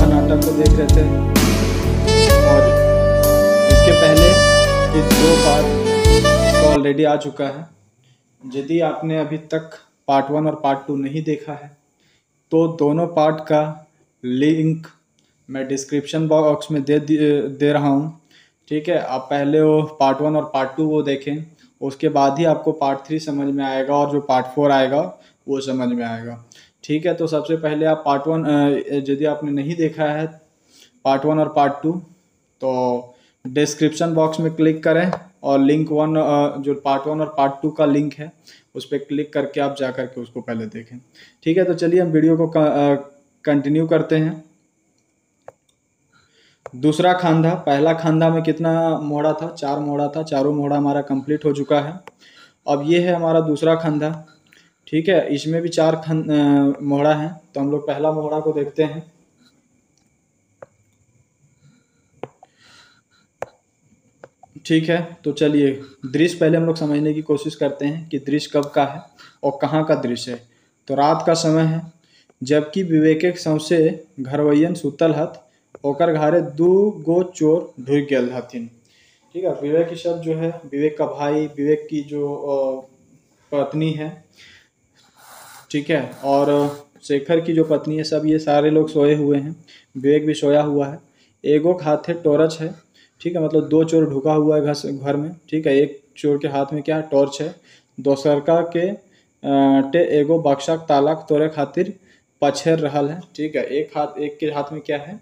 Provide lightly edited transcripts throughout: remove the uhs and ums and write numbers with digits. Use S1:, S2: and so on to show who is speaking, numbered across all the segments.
S1: नाटक को देख रहे थे और इसके पहले इस 2 पार्ट तो ऑलरेडी आ चुका है। यदि आपने अभी तक पार्ट 1 और पार्ट 2 नहीं देखा है तो दोनों पार्ट का लिंक मैं डिस्क्रिप्शन बॉक्स में दे रहा हूँ। ठीक है, आप पहले वो पार्ट 1 और पार्ट 2 वो देखें, उसके बाद ही आपको पार्ट 3 समझ में आएगा और जो पार्ट 4 आएगा वो समझ में आएगा। ठीक है, तो सबसे पहले आप पार्ट 1 यदि आपने नहीं देखा है पार्ट 1 और पार्ट 2 तो डिस्क्रिप्शन बॉक्स में क्लिक करें और लिंक 1 जो पार्ट 1 और पार्ट 2 का लिंक है उस पर क्लिक करके आप जा करके उसको पहले देखें। ठीक है, तो चलिए हम वीडियो को कंटिन्यू करते हैं। दूसरा खांधा, पहला खांधा में कितना मोड़ा था? 4 मोड़ा था। चारों मोड़ा हमारा कंप्लीट हो चुका है। अब ये है हमारा दूसरा खांधा। ठीक है, इसमें भी 4 मोड़ा हैं, तो हम लोग पहला मोड़ा को देखते हैं। ठीक है, तो चलिए दृश्य पहले हम लोग समझने की कोशिश करते हैं कि दृश्य कब का है और कहाँ का दृश्य है। तो रात का समय है, जबकि विवेके सौंसे घरवैयन सुतल हत ओकर घरे 2 गो चोर ढुक गए हथिन। ठीक है, विवेक की शब्द जो है विवेक का भाई, विवेक की जो पत्नी है, ठीक है, और शेखर की जो पत्नी है, सब ये सारे लोग सोए हुए हैं। विवेक भी सोया हुआ है। एगो हाथे टॉर्च है। ठीक है, मतलब 2 चोर ढुका हुआ है घर में। ठीक है, एक चोर के हाथ में क्या है? टॉर्च है। दोसरका के एगो बक्सा ताला तोड़े खातिर पछेर रहल है। ठीक है, एक के हाथ में क्या है?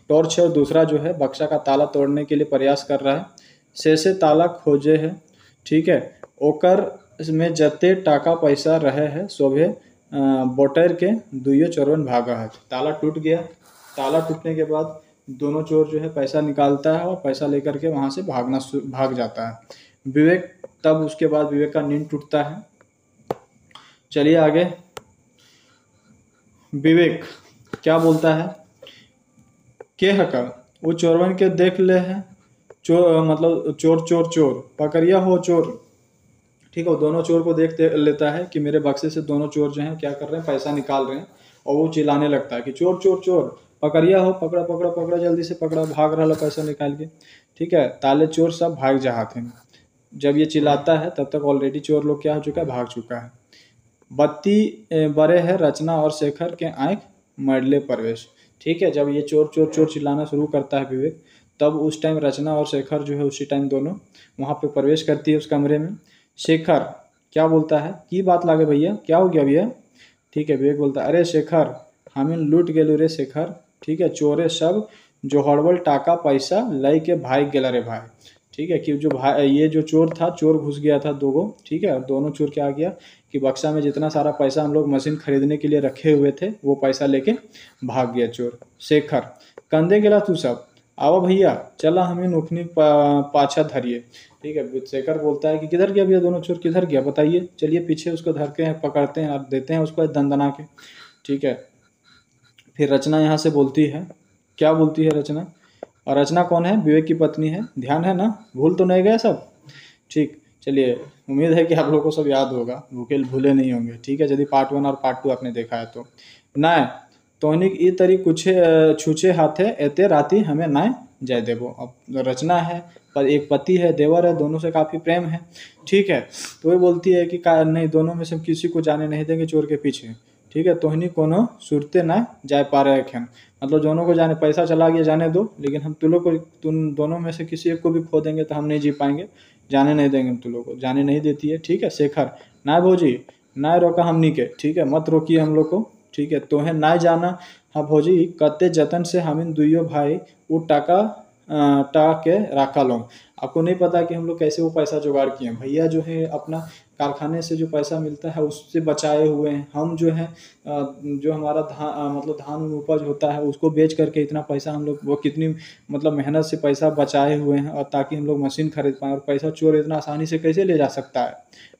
S1: टॉर्च है और दूसरा जो है बक्सा का ताला तोड़ने के लिए प्रयास कर रहा है। से ताला खोजे है। ठीक है, ओकर में जते टाका पैसा रहे है सोभे बोटर के 2 चोरवन भागा है। ताला टूट गया। ताला टूटने के बाद दोनों चोर जो है पैसा निकालता है और पैसा लेकर के वहाँ से भाग जाता है विवेक। तब उसके बाद विवेक का नींद टूटता है। चलिए आगे। विवेक क्या बोलता है? के हका वो चोरवन के देख ले है, चोर मतलब चोर चोर चोर पकड़िया हो चोर। ठीक है, वो दोनों चोर को देख लेता है कि मेरे बक्से से दोनों चोर जो हैं क्या कर रहे हैं? पैसा निकाल रहे हैं। और वो चिल्लाने लगता है कि चोर चोर चोर पकड़िया हो, पकड़ा पकड़ा पकड़ा, जल्दी से पकड़ा, भाग रहा पैसा निकाल के। ठीक है, ताले चोर सब भाग जाते हैं। जब ये चिल्लाता है तब तक ऑलरेडी चोर लोग क्या हो चुका है? भाग चुका है। बत्ती बड़े है रचना और शेखर के आँख मरले प्रवेश। ठीक है, जब ये चोर चोर चोर चिल्लाना शुरू करता है विवेक, तब उस टाइम रचना और शेखर जो है उसी टाइम दोनों वहाँ पे प्रवेश करती है उस कमरे में। शेखर क्या बोलता है? की बात लागे भैया, क्या हो गया भैया? ठीक है। विवेक बोलता है अरे शेखर हमें लूट गेलू रे शेखर, ठीक है। चोरे सब जो हड़बल टाका पैसा लय के भाग गेला रे भाई, ठीक है। कि जो भाई ये जो चोर था, चोर घुस गया था दो गो, ठीक है। दोनों चोर क्या किया कि बक्सा में जितना सारा पैसा हम लोग मशीन खरीदने के लिए रखे हुए थे वो पैसा लेके भाग गया चोर। शेखर कंधे गेला तू सब, आओ भैया चला हमें नोखनी पाछा धरिए, ठीक है। शेखर बोलता है कि किधर गया भैया, दोनों चोर किधर गया बताइए, चलिए पीछे उसको धरते हैं, पकड़ते हैं और देते हैं उसको दंदना के, ठीक है। फिर रचना यहाँ से बोलती है, क्या बोलती है रचना, और रचना कौन है, विवेक की पत्नी है, ध्यान है ना, भूल तो नहीं गए सब, ठीक। चलिए उम्मीद है कि आप लोगों को सब याद होगा, भूले नहीं होंगे, ठीक है। यदि पार्ट 1 और पार्ट 2 आपने देखा है तो ना तोनिक ई तरी कुछ छूछे हाथे एते राती हमें नाय जय देवो। अब रचना है पर एक पति है, देवर है, दोनों से काफ़ी प्रेम है, ठीक है। तो वो बोलती है कि नहीं, दोनों में से किसी को जाने नहीं देंगे चोर के पीछे, ठीक है। तोहनी कोनो सुरते ना जा पा रहे हैं, मतलब दोनों को जाने, पैसा चला गया जाने दो, लेकिन हम तुम दोनों में से किसी एक को भी खो देंगे तो हम नहीं जी पाएंगे, जाने नहीं देंगे हम तुम लोग को, जाने नहीं देती है, ठीक है। शेखर ना भौजी ना रोका हमनी के, ठीक है, मत रोकिए हम लोग को, ठीक है। तोहे ना जाना हाँ भौजी कते जतन से हम इन दुइयों भाई वो टाका के रखा लो। आपको नहीं पता कि हम लोग कैसे वो पैसा जुगाड़ किए हैं, भैया जो है अपना कारखाने से जो पैसा मिलता है उससे बचाए हुए हैं, हम जो है जो हमारा मतलब धान उपज होता है उसको बेच करके इतना पैसा हम लोग, वो कितनी मतलब मेहनत से पैसा बचाए हुए हैं, और ताकि हम लोग मशीन खरीद पाएँ, और पैसा चोर इतना आसानी से कैसे ले जा सकता है।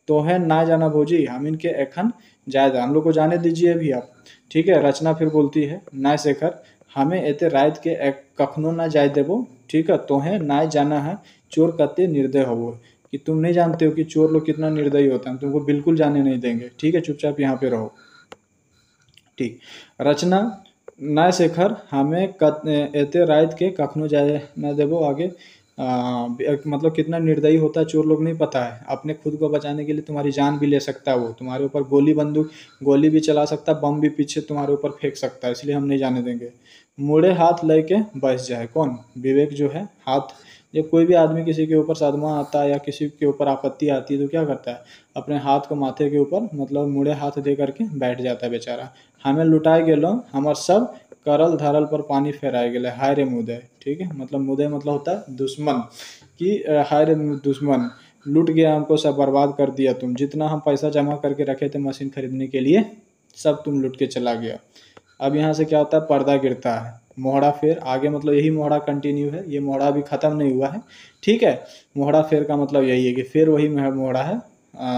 S1: तो है ना जाना भौजी हम इनके एखन जायदा, हम लोग को जाने दीजिए अभी आप, ठीक है। रचना फिर बोलती है ना शेखर हमें एते रात के कखनो ना जाय देबो, ठीक है। तोहे ना जाना है चोर कते निर्दय हो, कि तुम नहीं जानते हो कि चोर लोग कितना निर्दयी होता है, तुमको बिल्कुल जाने नहीं देंगे, ठीक है, चुपचाप यहाँ पे रहो, ठीक। रचना ना शेखर हमें एते रात के कखनो जाए ना देबो, आगे मतलब कितना निर्दयी होता है चोर लोग नहीं पता है, अपने खुद को बचाने के लिए तुम्हारी जान भी ले सकता है, वो तुम्हारे ऊपर गोली भी चला सकता है, बम भी पीछे तुम्हारे ऊपर फेंक सकता है, इसलिए हम नहीं जाने देंगे। मुड़े हाथ लेके बस जाए, कौन, विवेक जो है हाथ, जब कोई भी आदमी किसी के ऊपर सदमा आता है या किसी के ऊपर आपत्ति आती है तो क्या करता है, अपने हाथ को माथे के ऊपर मतलब मुड़े हाथ दे करके बैठ जाता है बेचारा। हमें लुटाए गेलो हमार सब करल धरल पर पानी फेराए गेले, हाय रे मुदय, ठीक है। मतलब मुदय मतलब होता है दुश्मन, कि हाय रे दुश्मन लूट गया हमको, सब बर्बाद कर दिया तुम, जितना हम पैसा जमा करके रखे थे मशीन खरीदने के लिए सब तुम लूट के चला गया। अब यहाँ से क्या होता है, पर्दा गिरता है, मोहड़ा फेर आगे, मतलब यही मोहड़ा कंटिन्यू है, ये मोहड़ा अभी ख़त्म नहीं हुआ है, ठीक है। मोहड़ा फेर का मतलब यही है कि फिर वही मोहड़ा है,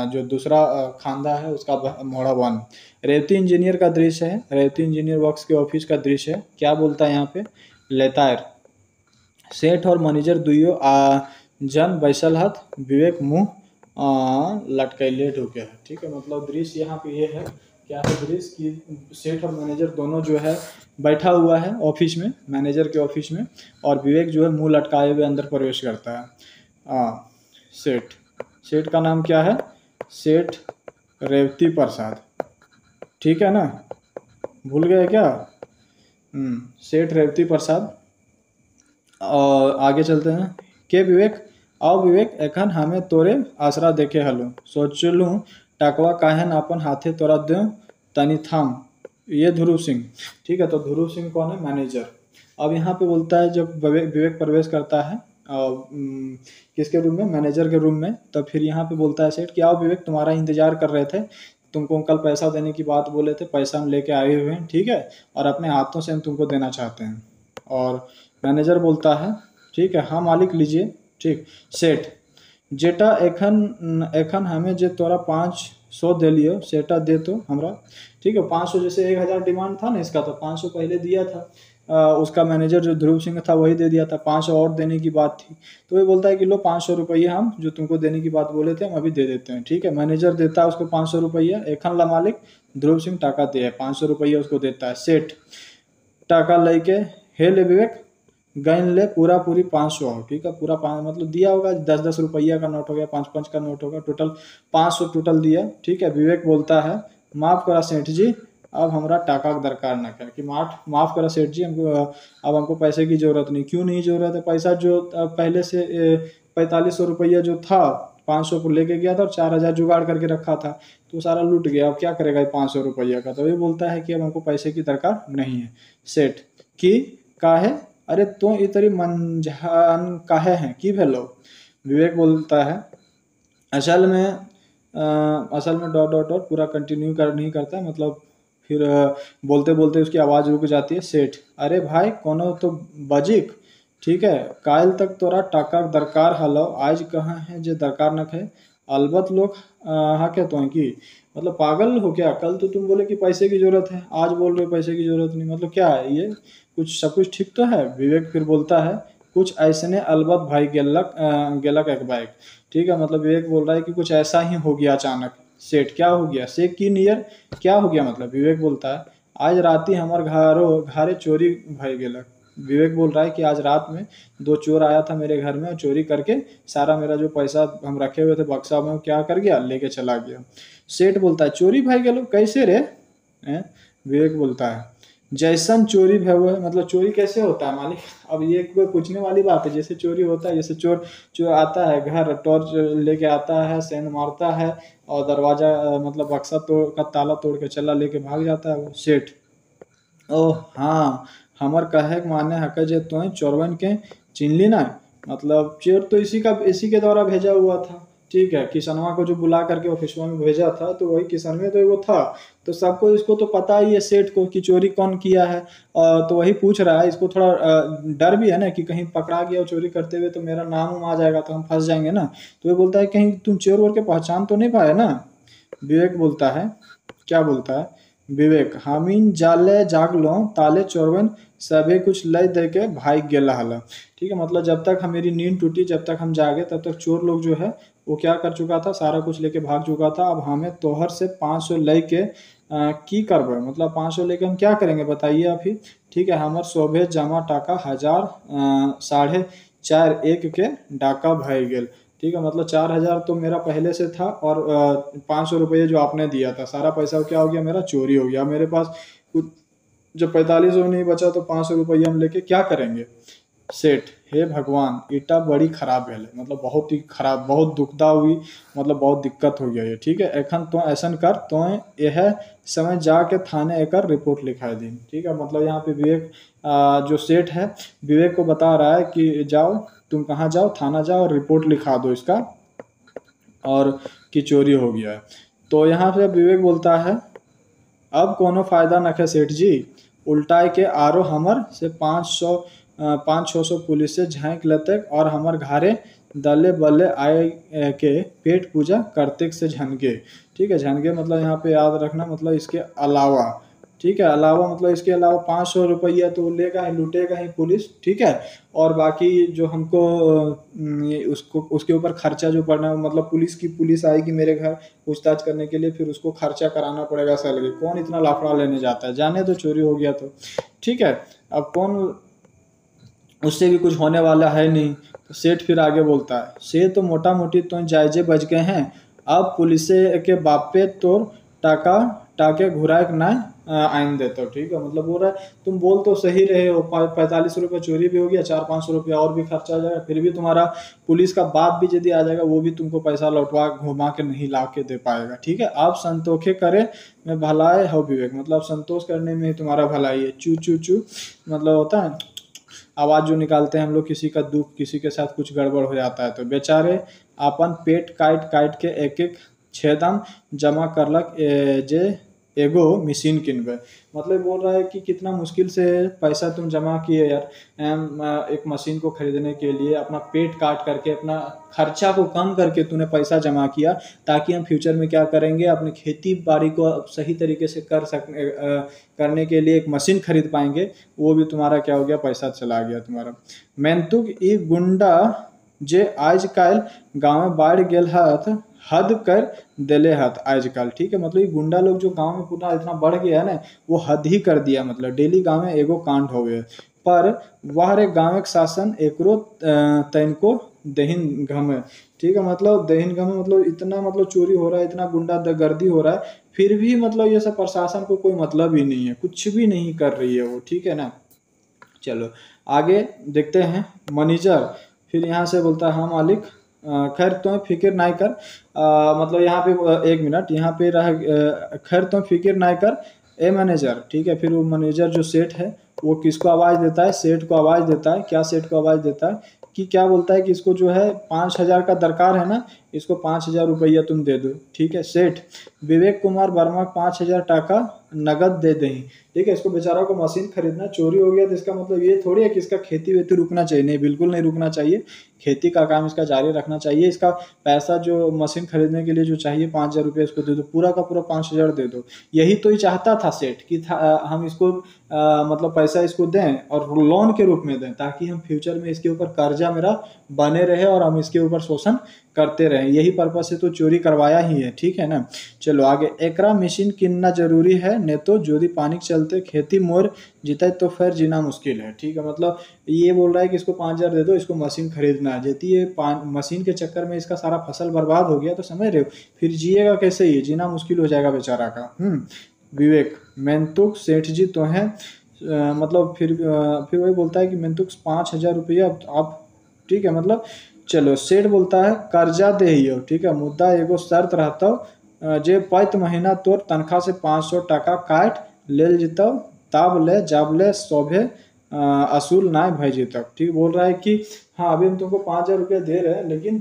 S1: जो दूसरा खांदा है उसका मोहड़ा 1। रेवती इंजीनियर का दृश्य है, रेवती इंजीनियर वर्क्स के ऑफिस का दृश्य है, क्या बोलता है यहाँ पे, लेतायर सेठ और मैनेजर दुइयो जन बैसल हाथ, विवेक मुँह लटकैले ढुके है, ठीक है। मतलब दृश्य यहाँ पे ये है, क्या है दृश्य कि सेठ और मैनेजर दोनों जो है बैठा हुआ है ऑफिस में, मैनेजर के ऑफिस में, और विवेक जो है मुंह लटकाए हुए अंदर प्रवेश करता है। सेठ का नाम क्या है, सेठ रेवती प्रसाद, ठीक है ना, भूल गए क्या, सेठ रेवती प्रसाद। और आगे चलते हैं, के विवेक आओ विवेक एखन हमें तोरे आसरा देखे हलो, सोचलूँ टाकवा काहन अपन हाथे तोरा दो तनी थाम, ये ध्रुव सिंह, ठीक है। तो ध्रुव सिंह कौन है, मैनेजर। अब यहाँ पे बोलता है जब विवेक प्रवेश करता है किसके रूम में, मैनेजर के रूम में, तो फिर यहाँ पे बोलता है सेठ कि आओ विवेक तुम्हारा इंतजार कर रहे थे, तुमको कल पैसा देने की बात बोले थे, पैसा हम लेके आए हुए हैं, ठीक है, और अपने हाथों से हम तुमको देना चाहते हैं। और मैनेजर बोलता है ठीक है हाँ मालिक लीजिए, ठीक। सेठ जेटा एखन हमें जे तोरा 500 दे लियो सेटा दे तो हमरा, ठीक है। 500 जैसे 1000 डिमांड था ना इसका, तो 500 पहले दिया था, उसका मैनेजर जो ध्रुव सिंह था वही दे दिया था, 500 और देने की बात थी, तो ये बोलता है कि लो 500 रुपये हम जो तुमको देने की बात बोले थे हम अभी दे देते हैं, ठीक है। मैनेजर देता है उसको 500 रुपये, एखन ला मालिक ध्रुव सिंह टाका दे है, 500 रुपये उसको देता है। सेठ टाका लेके हे ले विवेक गैन ले पूरा पूरी 500 हो, ठीक है, पूरा 5 मतलब दिया होगा 10-10 रुपया का नोट हो गया, 5-5 का नोट होगा, टोटल 500 टोटल दिया, ठीक है। विवेक बोलता है माफ़ करा सेठ जी अब हमारा टाका दरकार ना कर, कि माफ़ करा सेठ जी हमको अब हमको पैसे की ज़रूरत नहीं, क्यों नहीं ज़रूरत है, पैसा जो पहले से 4500 रुपया जो था 500 को लेके गया था और 4000 जुगाड़ करके रखा था, तो सारा लूट गया। अब क्या करेगा 500 रुपया का? तो ये बोलता है कि अब हमको पैसे की दरकार नहीं है। सेठ की काहे, अरे तो इतनी मंझान काहे हैं की भेलो। विवेक बोलता है असल में डॉट डॉट डॉट पूरा कंटिन्यू कर नहीं करता, मतलब फिर बोलते बोलते उसकी आवाज़ रुक जाती है। सेठ अरे भाई कोनो तो बजिक, ठीक है, काल तक तोरा टाका दरकार हलो, आज कहाँ है जे दरकार न है। अलबत लोग हाँ क्या तो की, मतलब पागल हो क्या? कल तो तुम बोले कि पैसे की जरूरत है, आज बोल रहे हो पैसे की जरूरत नहीं, मतलब क्या है ये? कुछ सब कुछ ठीक तो है। विवेक फिर बोलता है कुछ ऐसे ने अलबत भाई गेलक एक बाइक, ठीक है, मतलब विवेक बोल रहा है कि कुछ ऐसा ही हो गया अचानक। सेठ क्या हो गया? से की नियर क्या हो गया मतलब? विवेक बोलता है आज राती हमार घरे चोरी भाई गेलक। विवेक बोल रहा है कि आज रात में 2 चोर आया था मेरे घर में और चोरी करके सारा मेरा जो पैसा हम रखे हुए थे बक्सा में वो क्या कर गया, लेके चला गया। सेठ बोलता है चोरी भाई गेलो कैसे रे? विवेक बोलता है जैसन चोरी भय है, मतलब चोरी कैसे होता है मालिक? अब ये कोई पूछने वाली बात है? जैसे चोरी होता है, जैसे चोर जो आता है घर टॉर्च लेके आता है, सेंध मारता है और दरवाजा मतलब बक्सा तोड़ का ताला तोड़ के चला लेके भाग जाता है वो। सेठ ओह हाँ, हमर कहे के माने हक जे तो चोरवन के चिन्हली ना, मतलब चोर तो इसी के द्वारा भेजा हुआ था, ठीक है, किसनवा को जो बुला करके ऑफिसवा में भेजा था, तो वही किसनवे तो वो था। तो सबको इसको तो पता ही है सेठ को कि चोरी कौन किया है, तो वही पूछ रहा है। इसको थोड़ा डर भी है ना कि कहीं पकड़ा गया और चोरी करते हुए तो मेरा नाम आ जाएगा, तो हम फंस जाएंगे ना। तो ये बोलता है कहीं तुम चोर वोर के पहचान तो नहीं पाए ना? विवेक बोलता है क्या बोलता है? विवेक हमीन जाले जागलो ताले चोरवन सभी कुछ लय दे के भाग गेला हला, ठीक है, मतलब जब तक मेरी नींद टूटी, जब तक हम जागे, तब तक चोर लोग जो है वो क्या कर चुका था, सारा कुछ लेके भाग चुका था। अब हमें तोहर से 500 लय के की करबे, मतलब 500 लेके हम क्या करेंगे बताइए आप ही, ठीक है, हमार शोभे जमा टाका 1000 4.5 के डाका भाई गेल, ठीक है, मतलब 4000 तो मेरा पहले से था और 500 रुपये जो आपने दिया था, सारा पैसा क्या हो गया मेरा? चोरी हो गया। मेरे पास कुछ जब 4500 नहीं बचा तो 500 रुपये हम लेके क्या करेंगे? सेठ हे भगवान इटा बड़ी खराब भेल, मतलब बहुत ही खराब, बहुत दुखदा हुई, मतलब बहुत दिक्कत हो गया ये, ठीक है, एखन तो ऐसा कर तो यह समय जाके थाने एकर रिपोर्ट लिखाई दी, ठीक है, मतलब यहाँ पे विवेक जो सेठ है विवेक को बता रहा है कि जाओ तुम कहाँ जाओ, थाना जाओ और रिपोर्ट लिखा दो इसका और कि चोरी हो गया है। तो यहाँ पे विवेक बोलता है अब कोनो फायदा नखे सेठ जी, उल्टाए के आरो हमर से 500 पुलिस से झाँक लेते और हमर घरे दले बल्ले आए के पेट पूजा करते से झनके, ठीक है, झनके मतलब यहाँ पे याद रखना मतलब इसके अलावा, ठीक है, अलावा मतलब इसके अलावा 500 रुपया तो लेगा ही, लूटेगा ही पुलिस, ठीक है, और बाकी जो हमको उसको उसके ऊपर खर्चा जो पड़ना है, मतलब पुलिस आएगी मेरे घर पूछताछ करने के लिए, फिर उसको खर्चा कराना पड़ेगा सैलरी, कौन इतना लाफड़ा लेने जाता है, जाने तो चोरी हो गया तो, ठीक है, अब कौन उससे भी कुछ होने वाला है नहीं। तो सेठ फिर आगे बोलता है से तो मोटा मोटी तो जायजे बच गए हैं, अब पुलिस के बापे तो टाके घुराए ना आइन देते हो, ठीक है, मतलब बोल रहा है तुम बोल तो सही रहे हो, 45 रुपये चोरी भी हो गया, 400-500 रुपया और भी खर्चा आ जाएगा, फिर भी तुम्हारा पुलिस का बाप भी यदि आ जाएगा वो भी तुमको पैसा लौटवा घुमा के नहीं ला के दे पाएगा, ठीक है, आप संतोखे करे में भलाई हो विवेक, मतलब संतोष करने में ही तुम्हारा भलाई है। चू चू चू मतलब होता है आवाज़ जो निकालते हैं हम लोग, किसी का दुख, किसी के साथ कुछ गड़बड़ हो जाता है तो बेचारे अपन पेट काट काट के एक एक छेदम जमा करलक जे एगो मशीन किनबे, मतलब बोल रहा है कि कितना मुश्किल से पैसा तुम जमा किए यार, एक मशीन को खरीदने के लिए अपना पेट काट करके, अपना खर्चा को कम करके तूने पैसा जमा किया, ताकि हम फ्यूचर में क्या करेंगे, अपनी खेती बाड़ी को सही तरीके से करने के लिए एक मशीन खरीद पाएंगे, वो भी तुम्हारा क्या हो गया, पैसा चला गया तुम्हारा। मेंतुक ई गुंडा जे आजकल गाँव में बाढ़ गेल हथ हद कर देले हथ आजकल, ठीक है, मतलब ये गुंडा लोग जो गांव में पूरा इतना बढ़ गया है ना, वो हद ही कर दिया, मतलब डेली गांव में एगो कांड हो गया, पर वह रे गाँव के शासन एकरो तैनको दहिन घमे, ठीक है, मतलब दहिन घमे मतलब इतना मतलब चोरी हो रहा है, इतना गुंडा गर्दी हो रहा है, फिर भी मतलब ये सब प्रशासन को कोई मतलब ही नहीं है, कुछ भी नहीं कर रही है वो, ठीक है ना। चलो आगे देखते हैं। मैनेजर फिर यहाँ से बोलता है हाँ मालिक, खैर तुम फिक्र ना कर, मतलब यहाँ पे एक मिनट यहाँ पे रह, खैर तुम फिक्र ना कर ए मैनेजर, ठीक है। फिर वो मैनेजर जो सेठ है वो किसको आवाज़ देता है, सेठ को आवाज़ देता है। क्या सेठ को आवाज़ देता है कि क्या बोलता है कि इसको जो है 5,000 का दरकार है ना, इसको 5,000 रुपया तुम दे दो, ठीक है। सेठ विवेक कुमार वर्मा 5,000 टाका नगद दे दें, ठीक है। इसको बेचारा को मशीन खरीदना चोरी हो गया तो इसका मतलब ये थोड़ी है कि इसका खेती वेती रुकना चाहिए, नहीं, बिल्कुल नहीं रुकना चाहिए। खेती का काम इसका जारी रखना चाहिए। इसका पैसा जो मशीन खरीदने के लिए जो चाहिए 5,000 रुपये इसको दे दो, पूरा का पूरा 5,000 दे दो। यही तो ही चाहता था सेठ कि हम इसको मतलब पैसा इसको दें और लोन के रूप में दें, ताकि हम फ्यूचर में इसके ऊपर कर्जा मेरा बने रहे और हम इसके ऊपर शोषण करते रहें। यही पर्पज से तो चोरी करवाया ही है, ठीक है ना। चलो आगे, एकरा मशीन किनना जरूरी है ने तो जोदी पानी के चलते खेती मोर जीते तो फिर जीना मुश्किल है, ठीक है। मतलब ये बोल रहा है कि इसको 5,000 दे दो, इसको मशीन खरीदना है। यदि ये मशीन के चक्कर में इसका सारा फसल बर्बाद हो गया तो समझ रहे हो फिर जिएगा कैसे, ये जीना मुश्किल हो जाएगा बेचारा का। विवेक मेंतुक सेठ जी तो हैं, मतलब फिर वही बोलता है कि मेंतुक 5,000 रुपया आप, ठीक है। मतलब चलो सेठ बोलता है कर्जा दे हियो, ठीक है। मुद्दा एगो शर्त रहता जे पैत महीना तोर तनख्वाह से 500 टका काट लेल जीतो, तब ले जब ले शोभे असूल ना भेजी तक, ठीक बोल रहा है कि हाँ अभी हम तुमको 5,000 रुपया दे रहे हैं, लेकिन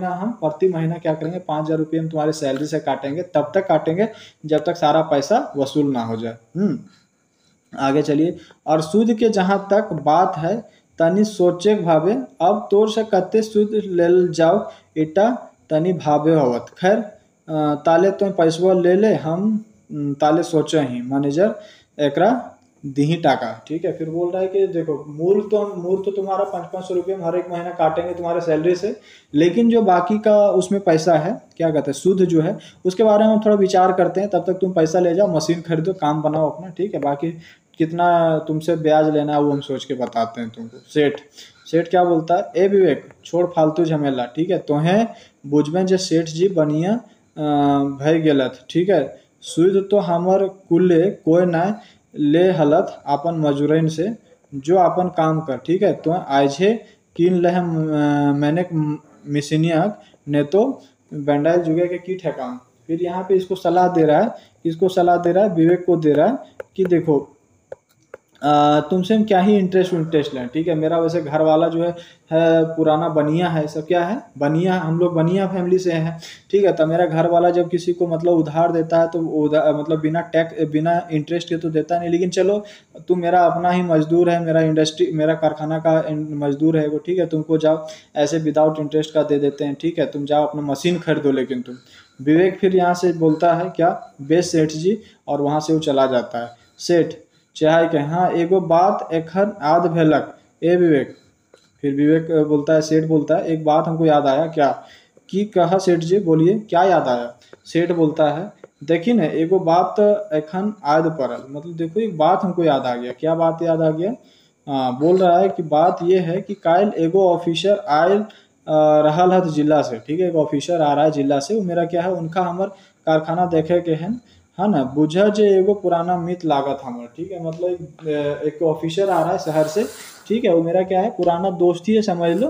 S1: हम प्रति महीना क्या करेंगे, 5,000 रुपये हम तुम्हारे सैलरी से काटेंगे, तब तक काटेंगे जब तक सारा पैसा वसूल ना हो जाए। आगे चलिए, और सूद के जहाँ तक बात है तनी सोचे भावे, अब तोर से कते सूद लेल जाओ इटा तनी भावे होवत। खैर ताले तो पैसवा ले ले हम ताले सोचे ही मैनेजर एकरा दी टाका, ठीक है। फिर बोल रहा है कि देखो मूल तो तुम्हारा 500-500 रुपये हम हर एक महीना काटेंगे तुम्हारे सैलरी से, लेकिन जो बाकी का उसमें पैसा है, क्या कहते हैं, सूद जो है, उसके बारे में हम थोड़ा विचार करते हैं। तब तक तुम पैसा ले जाओ, मशीन खरीदो, काम बनाओ अपना, ठीक है। बाकी कितना तुमसे ब्याज लेना है वो हम सोच के बताते हैं तुमको। सेठ क्या बोलता है, ए विवेक छोड़ फालतू झमेला, ठीक है। तोहें बुझबे जे सेठ जी बनिया भय गेलत, ठीक है। सूद तो हमर कुल्ले कोई ना ले हलत अपन मजूरन से, जो अपन काम कर, ठीक है। तो आइझे किन लह मैंने मिशनियक ने तो बैंडाइल जुगे के की ठेकान। फिर यहाँ पे इसको सलाह दे रहा है, किसको सलाह दे रहा है, विवेक को दे रहा है कि देखो तुमसे हम क्या ही इंटरेस्ट लें, ठीक है। मेरा वैसे घर वाला जो है पुराना बनिया है, सब क्या है, बनिया, हम लोग बनिया फैमिली से हैं, ठीक है। तो मेरा घर वाला जब किसी को मतलब उधार देता है तो मतलब बिना इंटरेस्ट के तो देता नहीं, लेकिन चलो तुम मेरा अपना ही मजदूर है, मेरा कारखाना का मजदूर है वो, ठीक है। तुमको जाओ ऐसे विदाउट इंटरेस्ट का दे देते हैं, ठीक है। तुम जाओ अपना मशीन खरीदो, लेकिन तुम। विवेक फिर यहाँ से बोलता है क्या, बेस सेठ जी, और वहाँ से वो चला जाता है। सेठ चाहे के हाँ एगो बात एखन याद भेलक ए विवेक। फिर विवेक बोलता है, सेठ बोलता है, एक बात हमको याद आया। क्या की कहा सेठ जी, बोलिए क्या याद आया। सेठ बोलता है, देखी न एगो बात एखन याद पड़ल, मतलब देखो एक बात हमको याद आ गया। क्या बात याद आ गया, बोल रहा है कि बात ये है कि काल एगो ऑफिसर आयल रहल है जिला से, ठीक है। एक ऑफिसर आ रहा है जिला से, वो मेरा क्या है, उनका हमर कारखाना देखे के है ना, बुझा जे एगो पुराना मित लागत हमर, ठीक है। मतलब एक ऑफिसर आ रहा है शहर से, ठीक है। वो मेरा क्या है, पुराना दोस्त ही है समझ लो,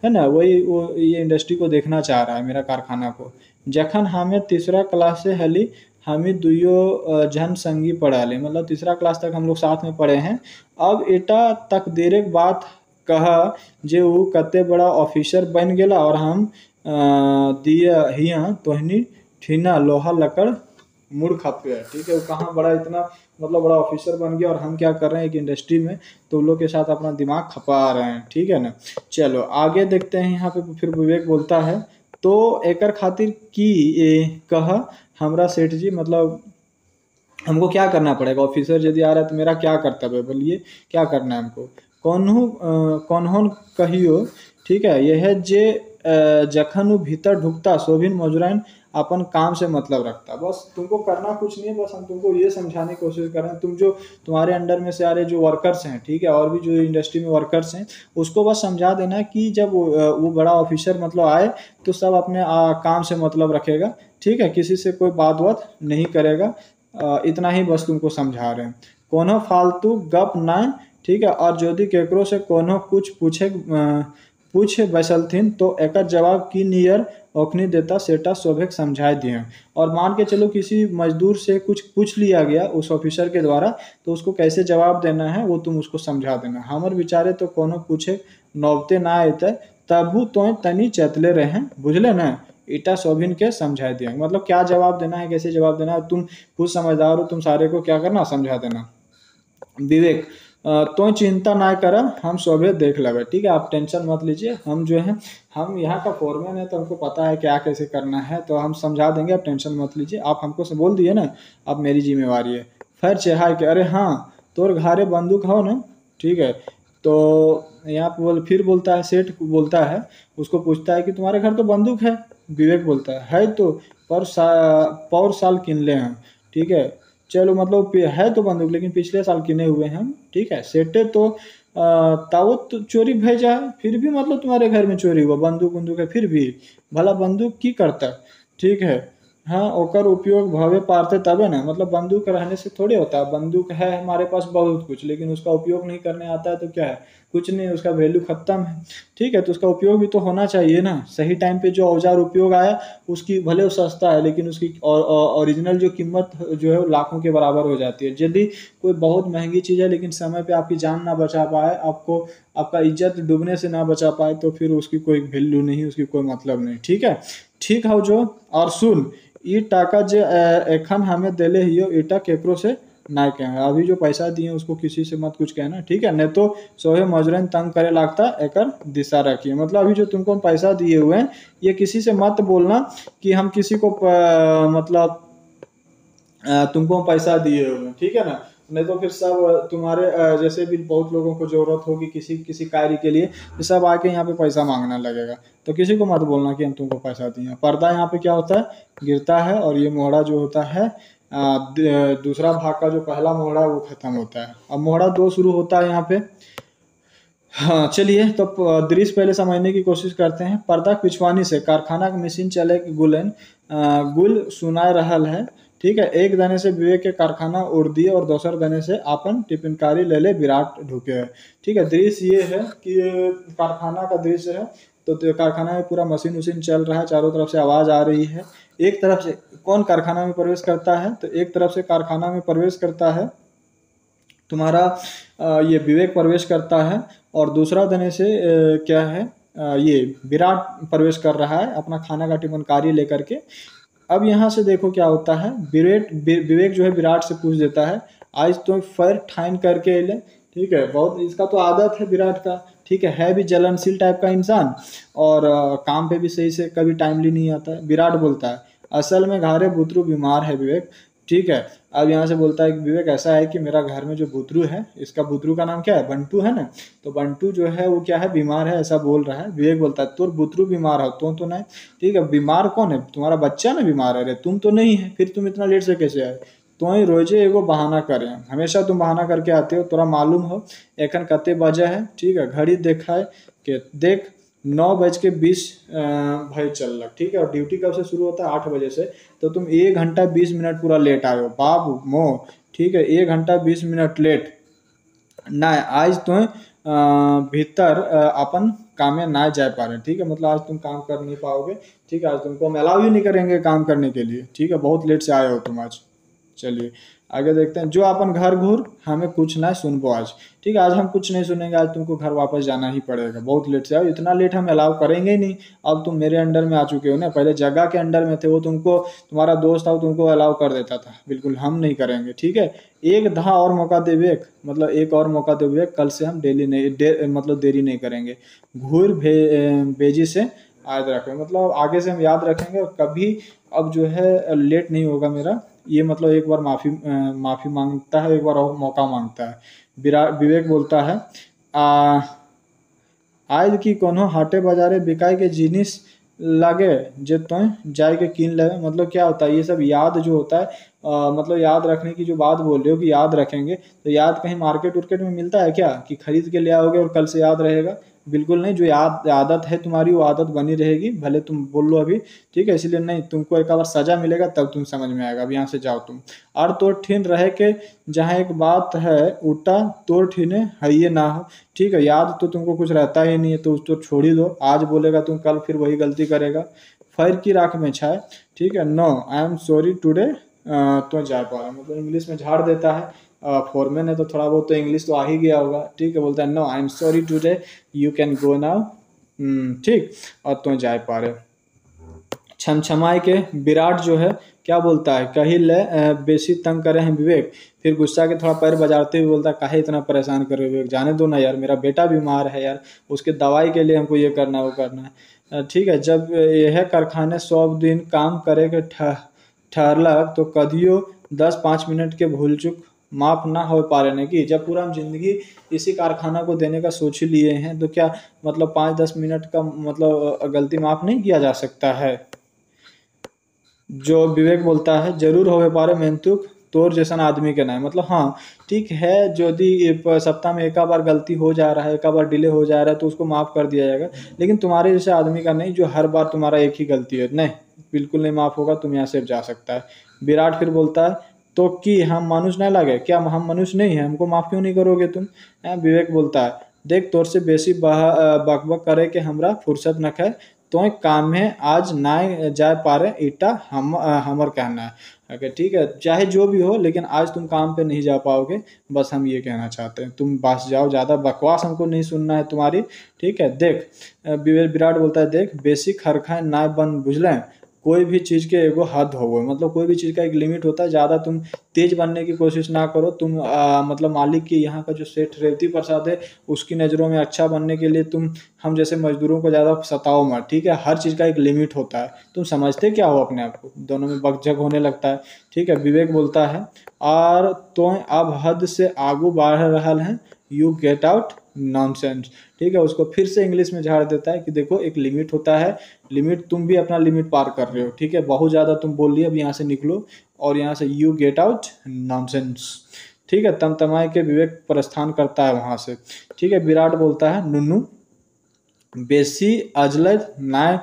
S1: है ना। वही वो ये इंडस्ट्री को देखना चाह रहा है, मेरा कारखाना को। जखन हमें तीसरा क्लास से हली हमें दुइयो जन संगी पढ़ाले, मतलब तीसरा क्लास तक हम लोग साथ में पढ़े हैं। अब एटा तक देर के बात कहा जे वो कते बड़ा ऑफिसर बन गेला और हम दिया हिया तोहनी ठीना लोहा लकड़ मुड़ खप गया, ठीक है। वो कहाँ बड़ा इतना मतलब बड़ा ऑफिसर बन गया और हम क्या कर रहे हैं एक इंडस्ट्री में, तो लोग के साथ अपना दिमाग खपा रहे हैं, ठीक है ना। चलो आगे देखते हैं। यहाँ पे फिर विवेक बोलता है, तो एकर खातिर की कहा हमरा सेठ जी, मतलब हमको क्या करना पड़ेगा, ऑफिसर यदि आ रहा है तो मेरा क्या कर्तव्य है, बोलिए क्या करना है हमको। कौन कहियो, ठीक है। यह जे जखन वो भीतर ढुकता सोभिन मजुराइन अपन काम से मतलब रखता। बस तुमको करना कुछ नहीं है, बस हम तुमको ये समझाने की कोशिश कर रहे हैं, तुम जो तुम्हारे अंडर में से आ रहे जो वर्कर्स हैं, ठीक है, और भी जो इंडस्ट्री में वर्कर्स हैं, उसको बस समझा देना कि जब वो बड़ा ऑफिसर मतलब आए तो सब अपने काम से मतलब रखेगा, ठीक है। किसी से कोई बात नहीं करेगा, इतना ही बस तुमको समझा रहे हैं। कोनो फालतू गप ना, ठीक है। और यदि केकरो से कोनो कुछ पूछे बैसलथिन तो एकर जवाब की नियर ओखनी देता सेटा शोभे समझाए दिए। और मान के चलो किसी मजदूर से कुछ पूछ लिया गया उस ऑफिसर के द्वारा, तो उसको कैसे जवाब देना है वो तुम उसको समझा देना। हमर विचारे तो कोनो पूछे नौबते ना अतः तबू तो तनी चतले रहे, बुझले ना, ईटा शोभिन के समझा दिया। मतलब क्या जवाब देना है, कैसे जवाब देना है, तुम खुद समझदार हो, तुम सारे को क्या करना, समझा देना। विवेक तो चिंता ना करा, हम शोभे देख लेंगे, ठीक है, आप टेंशन मत लीजिए, हम जो है हम यहाँ का फोरमैन है तो हमको पता है क्या कैसे करना है, तो हम समझा देंगे, आप टेंशन मत लीजिए, आप हमको से बोल दिए ना, अब मेरी जिम्मेवारी है। फिर चेहाय के अरे हाँ तोर घारे बंदूक हो ना, ठीक है। तो यहाँ पे फिर बोलता है, सेठ बोलता है, उसको पूछता है कि तुम्हारे घर तो बंदूक है। विवेक बोलता है तो पर साल किनले हैं, ठीक है, चलो मतलब है तो बंदूक लेकिन पिछले साल किने हुए हैं, ठीक है। सेटे तो तावत तो चोरी भेजा है, फिर भी मतलब तुम्हारे घर में चोरी हुआ, बंदूक बंदूक है फिर भी, भला बंदूक की करता, ठीक है। हाँ ओकर उपयोग भवे पारते तबे ना, मतलब बंदूक रहने से थोड़ी होता है, बंदूक है हमारे पास बहुत कुछ लेकिन उसका उपयोग नहीं करने आता है तो क्या है, कुछ नहीं, उसका वैल्यू खत्म है, ठीक है। तो उसका उपयोग भी तो होना चाहिए ना, सही टाइम पे जो औजार उपयोग आया उसकी भले वो सस्ता है लेकिन उसकी ओरिजिनल जो कीमत जो है वो लाखों के बराबर हो जाती है। यदि कोई बहुत महंगी चीज़ है लेकिन समय पे आपकी जान ना बचा पाए, आपको आपका इज्जत डूबने से ना बचा पाए, तो फिर उसकी कोई वैल्यू नहीं, उसकी कोई मतलब नहीं, ठीक है। ठीक है जो, और सुन ई टाका जे एखन हमें देले हियो ईटा केकरो से ना कहें, अभी जो पैसा दिए उसको किसी से मत कुछ कहना, ठीक है, नहीं तो सोहे मजरन तंग करे लगता एकर दिशा रखिए। मतलब अभी जो तुमको हम पैसा दिए हुए हैं ये किसी से मत बोलना कि हम किसी को मतलब तुमको हम पैसा दिए हुए हैं, ठीक है ना, नहीं तो फिर सब तुम्हारे जैसे भी बहुत लोगों को जरूरत होगी किसी किसी कार्य के लिए, तो सब आके यहाँ पे पैसा मांगना लगेगा, तो किसी को मत बोलना कि हम तुमको पैसा दिए। पर्दा यहाँ पे क्या होता है, गिरता है, और ये मोहरा जो होता है दूसरा भाग का जो पहला मोहरा वो खत्म होता है, अब मोहरा दो शुरू होता है यहाँ पे। हाँ चलिए तो दृश्य पहले समझने की कोशिश करते हैं। पर्दा पिछवानी से कारखाना के मशीन चले गुलन गुल सुनाए रहल है, ठीक है, एक दने से विवेक के कारखाना उड़ दिए और दूसर दने से आपन टिफिनकारी ले ले विराट ढुके है, ठीक है। दृश्य ये है कि कारखाना का दृश्य है, तो कारखाना में पूरा मशीन उशीन चल रहा है, चारों तरफ से आवाज आ रही है। एक तरफ से कौन कारखाना में प्रवेश करता है, तो एक तरफ से कारखाना में प्रवेश करता है तुम्हारा ये विवेक प्रवेश करता है, और दूसरा दने से क्या है ये विराट प्रवेश कर रहा है अपना खाना का टिफिनकारी लेकर के। अब यहाँ से देखो क्या होता है, विवेक जो है विराट से पूछ देता है आज तो फर ठाइन करके ले, ठीक है, बहुत इसका तो आदत है विराट का, ठीक है भी जलनशील टाइप का इंसान, और काम पे भी सही से कभी टाइमली नहीं आता है। विराट बोलता है असल में घारे बुतरू बीमार है विवेक, ठीक है। अब यहाँ से बोलता है कि विवेक ऐसा है कि मेरा घर में जो बुतरू है, इसका बुतरू का नाम क्या है, बंटू है ना, तो बंटू जो है वो क्या है, बीमार है, ऐसा बोल रहा है। विवेक बोलता है तुर बुतरू बीमार हो तो नहीं, ठीक है, बीमार कौन है, तुम्हारा बच्चा ना बीमार है, रे तुम तो नहीं है, फिर तुम इतना लेट से कैसे आए, तो ही रोजे एगो बहाना करें, हमेशा तुम बहाना करके आते हो, तोरा मालूम हो एखन कते बजे है, ठीक है, घड़ी देखा है कि देख 9:20 भाई चल रहा, ठीक है, और ड्यूटी कब से शुरू होता है 8 बजे से, तो तुम 1 घंटा 20 मिनट पूरा लेट आए हो बाबू मो, ठीक है, 1 घंटा 20 मिनट लेट ना आज तो भीतर अपन काम में ना जा पा रहे, ठीक है, मतलब आज तुम काम कर नहीं पाओगे, ठीक है, आज तुमको हम अलाउ ही नहीं करेंगे काम करने के लिए, ठीक है, बहुत लेट से आए हो तुम आज। चलिए आगे देखते हैं, जो अपन घर घूर हमें कुछ ना सुनबो आज, ठीक है, आज हम कुछ नहीं सुनेंगे, आज तुमको घर वापस जाना ही पड़ेगा, बहुत लेट से आओ, इतना लेट हम अलाउ करेंगे ही नहीं, अब तुम मेरे अंडर में आ चुके हो ना, पहले जगह के अंडर में थे, वो तुमको तुम्हारा दोस्त था वो तुमको अलाउ कर देता था, बिल्कुल हम नहीं करेंगे, ठीक है। एक धा और मौका दे विवेक, मतलब एक और मौका दे विवेक, कल से हम डेली नहीं मतलब देरी नहीं करेंगे, घूर बेजी से याद रखेंगे, मतलब आगे से हम याद रखेंगे और कभी अब जो है लेट नहीं होगा मेरा, ये मतलब एक बार माफ़ी मांगता है, एक बार और मौका मांगता है। विवेक बोलता है आज की कोनो हाटे बाजारे बिकाई के जिनिस लगे जे तो जाए के कीन लगे, मतलब क्या होता है ये सब याद जो होता है मतलब याद रखने की जो बात बोल रहे हो कि याद रखेंगे, तो याद कहीं मार्केट उर्केट में मिलता है क्या कि खरीद के ले आओगे और कल से याद रहेगा, बिल्कुल नहीं, जो याद आदत है तुम्हारी वो आदत बनी रहेगी, भले तुम बोल लो अभी, ठीक है, इसलिए नहीं, तुमको एक बार सजा मिलेगा तब तुम समझ में आएगा। अब यहाँ से जाओ तुम। और तोड़ ठीन रहे के जहाँ एक बात है उल्टा तोड़ ठीने है ये ना हो, ठीक है, याद तो तुमको कुछ रहता ही नहीं है तो उसको छोड़ ही दो, आज बोलेगा तुम कल फिर वही गलती करेगा। फैर की राख में छाए, ठीक है, no I am sorry today, तो जा पा रहा, मतलब इंग्लिश में झाड़ देता है। फॉरमैन है तो थोड़ा बहुत तो इंग्लिश तो आ ही गया होगा, ठीक है, बोलता है no I am sorry today, you can go now, ठीक, और तो जा पा रहे। छमछमाए के विराट जो है क्या बोलता है, कही ले बेसी तंग करे हैं विवेक, फिर गुस्सा के थोड़ा पैर बजाते हुए बोलता है काहे इतना परेशान कर रहे हो विवेक, जाने दो ना यार, मेरा बेटा बीमार है यार, उसके दवाई के लिए हमको ये करना वो करना है। ठीक है, जब यह कारखाने 100 दिन काम करे के ठहरलक तो कदियो 10-5 मिनट के भूल चूक माफ ना हो पा रहे ने की, जब पूरा हम जिंदगी इसी कारखाना को देने का सोच ही लिए हैं तो क्या मतलब 5-10 मिनट का मतलब गलती माफ नहीं किया जा सकता है। जो विवेक बोलता है जरूर होवे पारे मेहनतुक तोर जैसन आदमी के ना, मतलब हाँ ठीक है, यदि सप्ताह में एक बार गलती हो जा रहा है, एक बार डिले हो जा रहा है तो उसको माफ कर दिया जाएगा, लेकिन तुम्हारे जैसे आदमी का नहीं जो हर बार तुम्हारा एक ही गलती है, नहीं बिल्कुल नहीं माफ होगा, तुम यहाँ से जा सकता है। विराट फिर बोलता है तो कि हम मनुष्य नहीं लगे क्या, हम मनुष्य नहीं है, हमको माफ क्यों नहीं करोगे तुम। विवेक बोलता है देख तोर से बेसी बकबक करे के हमरा फुर्सत न है, तो एक काम है आज ना जा पा रहे इटा हमर कहना है। अगर ठीक है चाहे जो भी हो लेकिन आज तुम काम पे नहीं जा पाओगे, बस हम ये कहना चाहते हैं, तुम बस जाओ, ज़्यादा बकवास हमको नहीं सुनना है तुम्हारी, ठीक है। देख विराट बोलता है देख बेसी खरखाए ना बन बुझलें, कोई भी चीज़ के एगो हद हो, मतलब कोई भी चीज़ का एक लिमिट होता है, ज़्यादा तुम तेज बनने की कोशिश ना करो। तुम मतलब मालिक की यहाँ का जो सेठ रेवती प्रसाद है उसकी नज़रों में अच्छा बनने के लिए तुम हम जैसे मजदूरों को ज़्यादा सताओ मत, ठीक है, हर चीज़ का एक लिमिट होता है। तुम समझते क्या हो अपने आप को, दोनों में बकझक होने लगता है, ठीक है। विवेक बोलता है और तो अब हद से आगू बढ़ रहा है, यू गेट आउट नॉनसेंस, ठीक है, उसको फिर से इंग्लिश में झाड़ देता है कि देखो एक लिमिट होता है, लिमिट तुम भी अपना लिमिट पार कर रहे हो, ठीक है, बहुत ज़्यादा तुम बोल लिए, अब यहाँ से निकलो और यहाँ से यू गेट आउट नॉनसेंस, ठीक है। तमतमाए के विवेक प्रस्थान करता है वहाँ से, ठीक है। विराट बोलता है नुन्नू बेसी अजलद नाय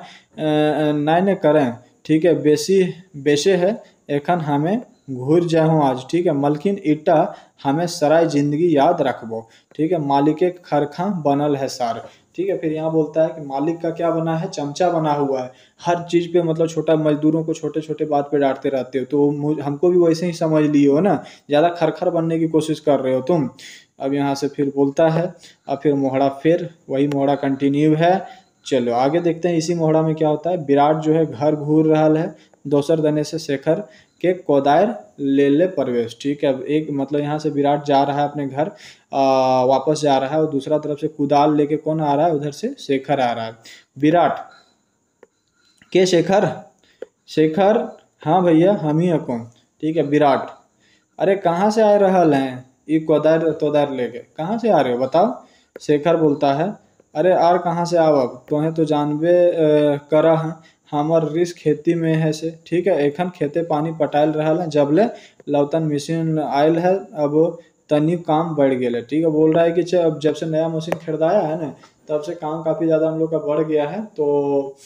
S1: नाय ने करें, ठीक है, बेसी बेशे है एखन हमें घूर जाऊँ आज, ठीक है, मलकिन इट्टा हमें सराय जिंदगी याद रखबो, ठीक है, मालिक खरखा बनल है सार, ठीक है। फिर यहाँ बोलता है कि मालिक का क्या बना है, चमचा बना हुआ है, हर चीज़ पे मतलब छोटा मजदूरों को छोटे छोटे बात पे डांटते रहते हो, तो हमको भी वैसे ही समझ लिए हो ना, ज़्यादा खरखर बनने की कोशिश कर रहे हो तुम। अब यहाँ से फिर बोलता है, अब फिर मोहड़ा, फिर वही मोहड़ा कंटिन्यू है। चलो आगे देखते हैं इसी मोहड़ा में क्या होता है। विराट जो है घर घूर रहा है, दोसर दने से शेखर के कोदायर ले प्रवेश, ठीक है। अब एक मतलब यहाँ से विराट जा रहा है अपने घर, वापस जा रहा है, और दूसरा तरफ से कुदाल लेके कौन आ रहा है, उधर से शेखर आ रहा है। विराट के शेखर, शेखर हाँ भैया हम ही है कौन, ठीक है। विराट अरे कहाँ से आ रहा हैं ये कोदार तोदार लेके, कहाँ से आ रहे हो बताओ। शेखर बोलता है अरे आर कहाँ से आओ, अब तुम्हें तो जानबे करा है हमार रिस्क खेती में है से, ठीक है, एखन खेते पानी पटायल रहा है, जबले लौतन मशीन आयल है अब तनी काम बढ़ गया है, ठीक है। बोल रहा है कि अब जब से नया मशीन खरीदाया है ना तब से काम काफ़ी ज़्यादा हम लोग का बढ़ गया है, तो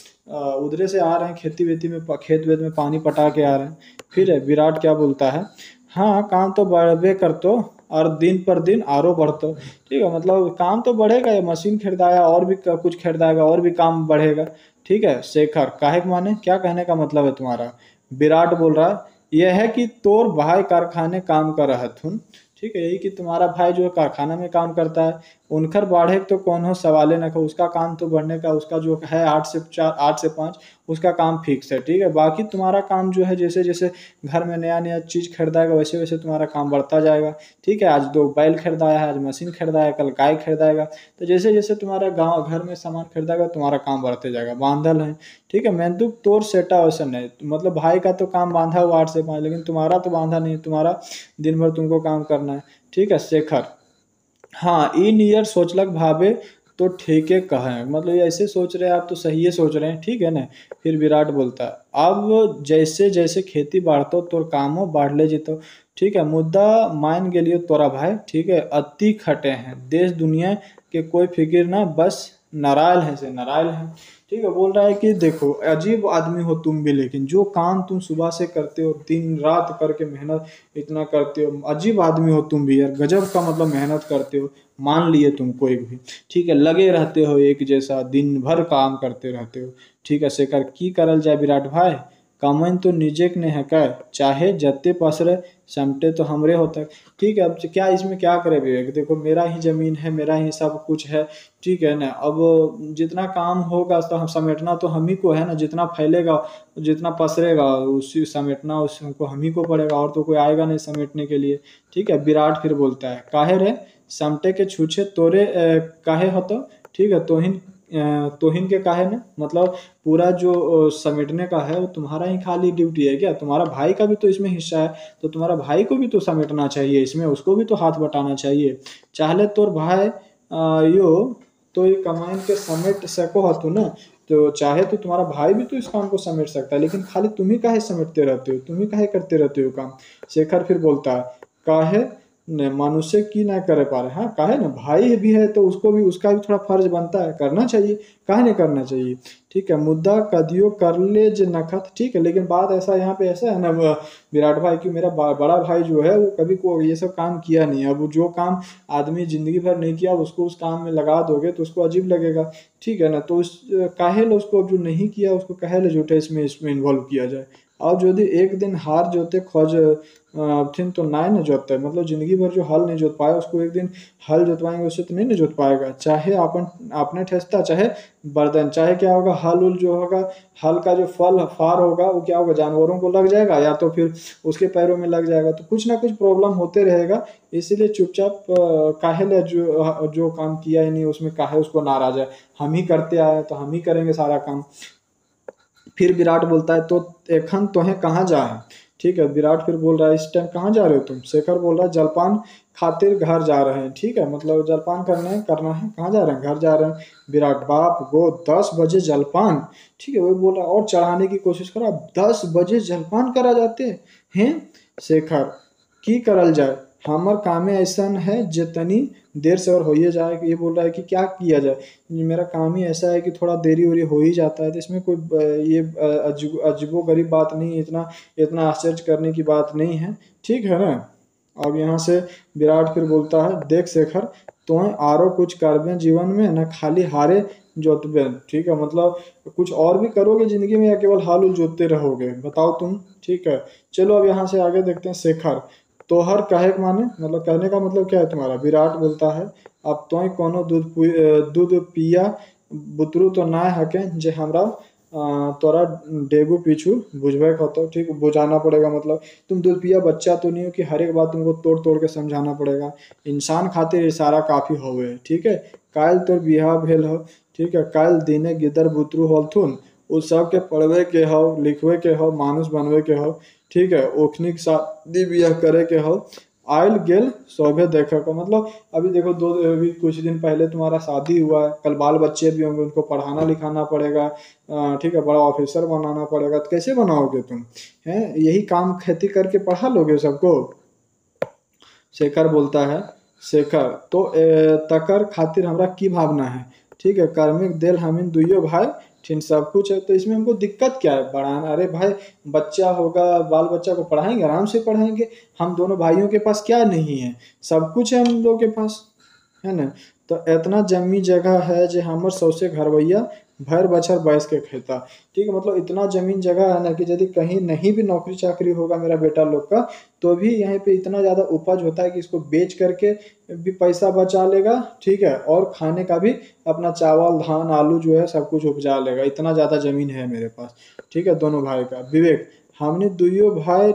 S1: उधरे से आ रहे हैं खेती वेती में, खेत वेत में पानी पटा के आ रहे हैं। फिर विराट क्या बोलता है हाँ काम तो बढ़बे करतो और दिन पर दिन आरो बढ़तो, ठीक है, मतलब काम तो बढ़ेगा, ये मशीन खरीदाया और भी कुछ खरीदाएगा और भी काम बढ़ेगा, ठीक है। शेखर काहे के माने क्या कहने का मतलब है तुम्हारा। विराट बोल रहा है यह है कि तोर भाई कारखाने काम कर रहा थुन, ठीक है, यही कि तुम्हारा भाई जो है कारखाना में काम करता है, उनकर बढ़े तो कौन हो सवाले न को, उसका काम तो बढ़ने का, उसका जो है 8 से 4 8 से 5 उसका काम फिक्स है, ठीक है। बाकी तुम्हारा काम जो है जैसे जैसे घर में नया नया चीज़ खरीदाएगा वैसे वैसे तुम्हारा काम बढ़ता जाएगा, ठीक है। आज 2 बैल खरीदाया है, आज मशीन खरीदाया, कल गाय खरीदाएगा, तो जैसे जैसे तुम्हारा गाँव घर में सामान खरीदाएगा तुम्हारा काम बढ़ते जाएगा, बांधल है, ठीक है। मैं तो तोर सेटा वैसा नहीं, मतलब भाई का तो काम बांधा हुआ 8 से 5, लेकिन तुम्हारा तो बांधा नहीं, तुम्हारा दिन भर तुमको काम करना है, ठीक है। शेखर हाँ इन ईयर सोचलक भावे तो ठीक है कहें, मतलब ये ऐसे सोच रहे हैं आप तो सही है सोच रहे हैं, ठीक है ना। फिर विराट बोलता है अब जैसे जैसे खेती बढ़तो तोर कामो बढ़ले जितो, ठीक है, मुद्दा मान गेलियो तोरा भाई, ठीक है, अति खटे हैं, देश दुनिया के कोई फिक्र ना, बस नारायण है से नारायण है। ठीक है, बोल रहा है कि देखो अजीब आदमी हो तुम भी, लेकिन जो काम तुम सुबह से करते हो, दिन रात करके मेहनत इतना करते हो, अजीब आदमी हो तुम भी यार, गजब का मतलब मेहनत करते हो, मान लिए तुमको एक भी। ठीक है, लगे रहते हो एक जैसा, दिन भर काम करते रहते हो। ठीक है शेखर, की करल जाए विराट भाई, कमन तो निजेक ने है क्या, चाहे जत्ते पसरे समटे तो हमरे होता है। ठीक है, अब क्या इसमें क्या करे विवेक, देखो मेरा ही जमीन है, मेरा ही सब कुछ है। ठीक है ना, अब जितना काम होगा तो हम समेटना तो हम ही को है ना, जितना फैलेगा जितना पसरेगा उसी समेटना उसको हम ही को पड़ेगा, और तो कोई आएगा नहीं समेटने के लिए। ठीक है, विराट फिर बोलता है काहे रे समटे के छूछे तोरे काहे होतो। ठीक है, तोहिन के काहे ने, मतलब पूरा जो समेटने का है वो तुम्हारा ही खाली ड्यूटी है क्या, तुम्हारा भाई का भी तो इसमें हिस्सा है, तो तुम्हारा भाई को भी तो समेटना चाहिए इसमें, उसको भी तो हाथ बटाना चाहिए। चाहले तोर भाई यो तो ये कमाइन के समेट सको हतु ना, तो चाहे तो तुम्हारा भाई भी तो इस काम को समेट सकता है, लेकिन खाली तुम ही काहे समेटते रहते हो, तुम ही काहे करते रहते हो काम। शेखर फिर बोलता है काहे ने मनुष्य की ना करे पा रहे, हाँ काहे ना, भाई भी है तो उसको भी, उसका भी थोड़ा फर्ज बनता है, करना चाहिए, काहे नहीं करना चाहिए। ठीक है, मुद्दा कदियो कर ले जे नखत। ठीक है, लेकिन बात ऐसा यहाँ पे ऐसा है ना विराट भाई की, मेरा बड़ा भाई जो है वो कभी को ये सब काम किया नहीं, अब जो काम आदमी जिंदगी भर नहीं किया उसको उस काम में लगा दोगे तो उसको अजीब लगेगा। ठीक है ना, तो उस काहे उसको जो नहीं किया उसको काहे ले जोटे इसमें इन्वॉल्व किया जाए। और यदि एक दिन हार जोते खोज थिन तो ना न जोतते, मतलब जिंदगी भर जो हल नहीं जोत पाया उसको एक दिन हल जोतवाएंगे उससे तो नहीं न जोत पाएगा, चाहे अपन अपने ठेसता चाहे बर्तन, चाहे क्या होगा हल उल जो होगा, हल का जो फल फार होगा वो क्या होगा, जानवरों को लग जाएगा या तो फिर उसके पैरों में लग जाएगा, तो कुछ ना कुछ प्रॉब्लम होते रहेगा। इसीलिए चुपचाप काहे ले जो काम किया ही नहीं उसमें काहे उसको नाराज है, हम ही करते आए तो हम ही करेंगे सारा काम। फिर विराट बोलता है तो एखन तोहें कहाँ जा है। ठीक है, विराट फिर बोल रहा है इस टाइम कहाँ जा रहे हो तुम। शेखर बोल रहा है जलपान खातिर घर जा रहे हैं। ठीक है, मतलब जलपान करना है, कहाँ जा रहे हैं, घर जा रहे हैं। विराट बाप गो 10 बजे जलपान। ठीक है, वो बोल रहा है और चढ़ाने की कोशिश करो, 10 बजे जलपान करा जाते हैं। शेखर की करल जाए, हमर कामे ऐसा है जितनी देर से और हो ही जाए, ये बोल रहा है कि क्या किया जाए, मेरा काम ही ऐसा है कि थोड़ा देरी उरी हो ही जाता है, तो इसमें कोई ये अजीबो गरीब बात नहीं है, इतना इतना आश्चर्य करने की बात नहीं है। ठीक है ना। अब यहाँ से विराट फिर बोलता है देख शेखर, तुम्हें आरो कुछ करबे जीवन में ना, खाली हारे जोतबे। ठीक है, मतलब कुछ और भी करोगे जिंदगी में या केवल हाल उल जोतते रहोगे, बताओ तुम। ठीक है, चलो अब यहाँ से आगे देखते हैं। शेखर तोहर कहे के माने, मतलब कहने का मतलब क्या है तुम्हारा। विराट बोलता है अब तो कोनो दूध पिया बुतरू तो ना हके जे हमरा तोरा डेगू पीछू बुझबे होतो। ठीक, बुझाना पड़ेगा, मतलब तुम दूध पिया बच्चा तो नहीं हो कि हर एक बात तुमको तोड़ तोड़ के समझाना पड़ेगा, इंसान खातिर इशारा काफी होवे। ठीक है, काल तोर बियाह भेल हो। ठीक है, काल दिने गिदर बुतरू होलथुन, उस सब के पढ़वे के हो, लिखवे के हो, मानुष बनवे के हो। ठीक है, ओखनी शादी बियाह करे के हो, आयल गेल सौभे देखे को, मतलब अभी देखो अभी कुछ दिन पहले तुम्हारा शादी हुआ है, कल बाल बच्चे भी होंगे, उनको पढ़ाना लिखाना पड़ेगा। ठीक है, बड़ा ऑफिसर बनाना पड़ेगा, तो कैसे बनाओगे तुम, हैं यही काम खेती करके पढ़ा लोगे सबको। शेखर बोलता है शेखर तो तकर खातिर हमरा की भावना है। ठीक है, कार्मिक देल हमीन दुइयो भाई, ठीक सब कुछ है, तो इसमें हमको दिक्कत क्या है पढ़ाना। अरे भाई बच्चा होगा, बाल बच्चा को पढ़ाएंगे, आराम से पढ़ाएंगे, हम दोनों भाइयों के पास क्या नहीं है, सब कुछ है हम लोग के पास, है ना। तो इतना जमी जगह है जो हमर सौसे घरवैया भर बछर बैस के खेता। ठीक है, मतलब इतना जमीन जगह है ना कि यदि कहीं नहीं भी नौकरी चाकरी होगा मेरा बेटा लोग का, तो भी यहाँ पे इतना ज़्यादा उपज होता है कि इसको बेच करके भी पैसा बचा लेगा। ठीक है, और खाने का भी अपना चावल धान आलू जो है सब कुछ उपजा लेगा, इतना ज़्यादा जमीन है मेरे पास। ठीक है, दोनों भाई का। विवेक हमने दुइयो भाई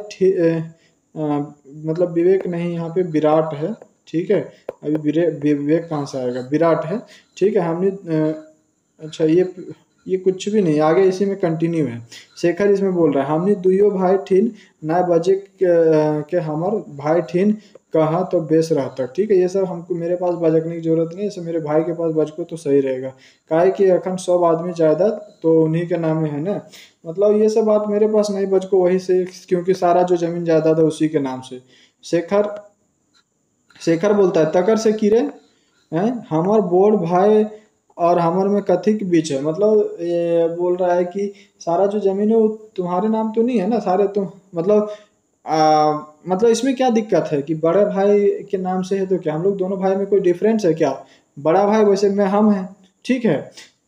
S1: मतलब विवेक नहीं, यहाँ पे विराट है। ठीक है, अभी विवेक कहाँ से आएगा, विराट है। ठीक है, हमने अच्छा ये कुछ भी नहीं, आगे इसी में कंटिन्यू है। शेखर इसमें बोल रहा है हमने दुइयो भाई ठीन ना बजे के हमर भाई ठीन कहा तो बेस रहता। ठीक है, ये सब हमको मेरे पास बजकने की जरूरत नहीं है, सब मेरे भाई के पास बजको तो सही रहेगा, काहे कि अखन सब आदमी जायदाद तो उन्हीं के नाम में है ना, मतलब ये सब बात मेरे पास नहीं बजको वही से, क्योंकि सारा जो जमीन जायदाद है उसी के नाम से। शेखर शेखर बोलता है तकर से किरे हैं हमार बोड़ भाई और हमर में कथी के बीच है, मतलब ये बोल रहा है कि सारा जो जमीन है वो तुम्हारे नाम तो नहीं है ना, सारे तुम मतलब मतलब इसमें क्या दिक्कत है कि बड़े भाई के नाम से है तो क्या हम लोग दोनों भाई में कोई डिफरेंस है क्या? बड़ा भाई वैसे में हम हैं, ठीक है।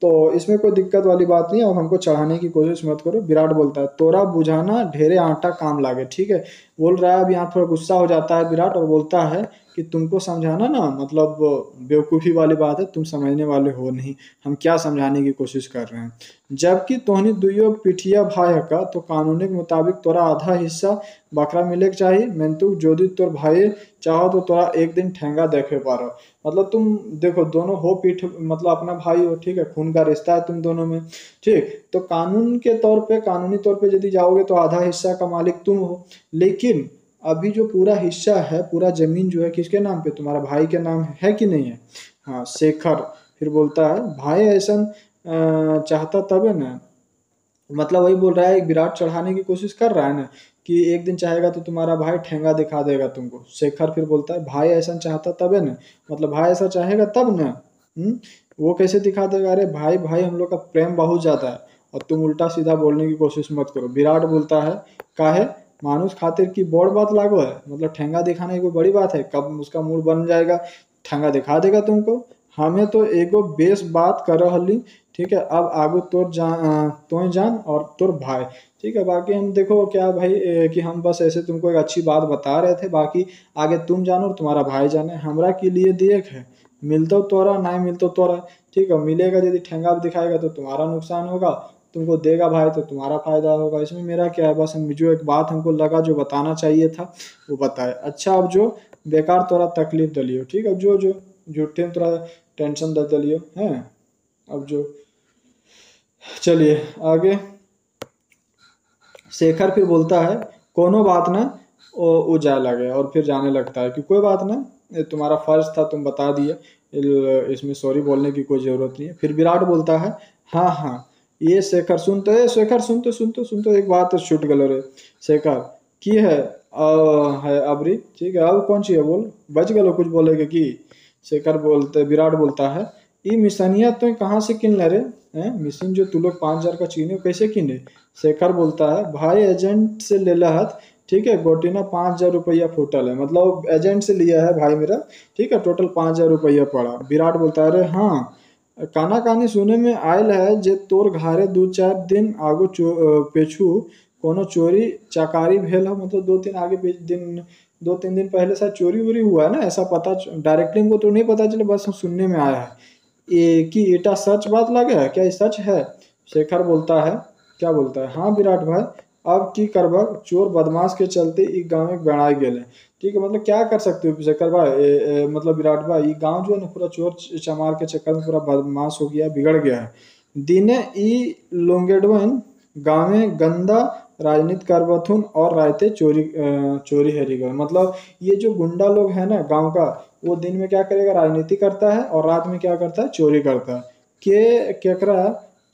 S1: तो इसमें कोई दिक्कत वाली बात नहीं है, और हमको चढ़ाने की कोशिश मत करो। विराट बोलता है तोरा बुझाना ढेरे आटा काम लागे, ठीक है। बोल रहा है, अब यहाँ थोड़ा गुस्सा हो जाता है विराट और बोलता है कि तुमको समझाना ना मतलब बेवकूफ़ी वाली बात है, तुम समझने वाले हो नहीं, हम क्या समझाने की कोशिश कर रहे हैं। जबकि तोहनी दुइयो पिठिया भाई है का, तो कानूनी के मुताबिक तोरा आधा हिस्सा बकरा मिले के चाहिए। मेंतु जोदी तोर भाई चाहो तो तोरा एक दिन ठेंगा देखे पारो। मतलब तुम देखो दोनों हो पीठ, मतलब अपना भाई हो, ठीक है, खून का रिश्ता है तुम दोनों में, ठीक। तो कानून के तौर पे, कानूनी तौर पे यदि जाओगे तो आधा हिस्सा का मालिक तुम हो, लेकिन अभी जो पूरा हिस्सा है, पूरा जमीन जो है किसके नाम पे, तुम्हारा भाई के नाम है कि नहीं है? हाँ, शेखर फिर बोलता है भाई ऐसा चाहता तब है ना, मतलब वही बोल रहा है, विराट चढ़ाने की कोशिश कर रहा है ना कि एक दिन चाहेगा तो तुम्हारा भाई ठेंगा दिखा देगा तुमको। शेखर फिर बोलता है भाई ऐसा चाहता तब है ना, मतलब भाई ऐसा चाहेगा तब ना। वो कैसे दिखा देगा? अरे भाई भाई हम लोग का प्रेम बहुत ज्यादा है, और तुम उल्टा सीधा बोलने की कोशिश मत करो। विराट बोलता है काहे मानुस खातिर की बड़ बात लागो है, मतलब ठेंगा दिखाने की कोई बड़ी बात है? कब उसका मूड बन जाएगा ठेंगा दिखा देगा तुमको। हमें तो एगो बेस बात कर रही, ठीक है। अब आगू तोर जान, तो जान और तोर भाई, ठीक है। बाकी हम देखो क्या भाई कि हम बस ऐसे तुमको एक अच्छी बात बता रहे थे, बाकी आगे तुम जानो और तुम्हारा भाई जाने। हमरा के लिए देख है, मिलतो तोरा नहीं मिलतो तोरा, ठीक है। मिलेगा यदि ठेंगा भी दिखाएगा तो तुम्हारा नुकसान होगा, तुमको देगा भाई तो तुम्हारा फायदा होगा। इसमें मेरा क्या है, बस हम जो एक बात हमको लगा जो बताना चाहिए था वो बताए। अच्छा अब जो बेकार तोरा तकलीफ दलियो, ठीक है, जो जो झूठे में तोरा टेंशन दे दलियो है। अब जो चलिए आगे, शेखर फिर बोलता है कोनो बात ना, वो जाए लगे और फिर जाने लगता है कि कोई बात ना, ये तुम्हारा फर्ज था, तुम बता दिए, इसमें सॉरी बोलने की कोई ज़रूरत नहीं है। फिर विराट बोलता है हाँ हाँ ये शेखर सुन तो, ये शेखर सुन तो सुन तो सुन तो, एक बात छूट गलो रे शेखर की है है अबरी, ठीक है। अब कौन सी है बोल, बच गलो कुछ बोलेगे की? शेखर बोलते, विराट बोलता है ये मिशनिया तो कहाँ से किन ले रे हैं? मिशन जो तू लोग 5,000 का चीनी कैसे किने? शेखर बोलता है भाई एजेंट से ले लहत, ठीक है, गोटिना 5,000 रुपया फूटल है, मतलब एजेंट से लिया है भाई मेरा, ठीक है, टोटल 5,000 रुपया पड़ा। विराट बोलता है अरे हाँ, काना कानी सुने में आयल है जे तोर घरे 2-4 दिन आगो पेछू कोनो चोरी चकारी भेल है, मतलब 2-3 आगे दिन, 2-3 दिन पहले शायद चोरी वोरी हुआ है ना, ऐसा पता डायरेक्टली हमको तो नहीं पता चले, बस सुनने में आया है। ये कि एटा सच बात लगे है क्या, ये सच है? शेखर बोलता है, क्या बोलता है, हाँ विराट भाई अब की करबक, चोर बदमाश के चलते ई गाँव में बनाए गेले, ठीक है। मतलब क्या कर सकते हो शेखर भाई, मतलब विराट भाई, ये गांव जो है ना पूरा चोर चमार के चक्कर में पूरा बदमाश हो गया, बिगड़ गया है। दिने ई लोंगेडवन गाँव में गंदा राजनीति करबथुन और रायते चोरी चोरी हेरी गए, मतलब ये जो गुंडा लोग है ना गांव का, वो दिन में क्या करेगा, राजनीति करता है, और रात में क्या करता है, चोरी करता है। के केकरा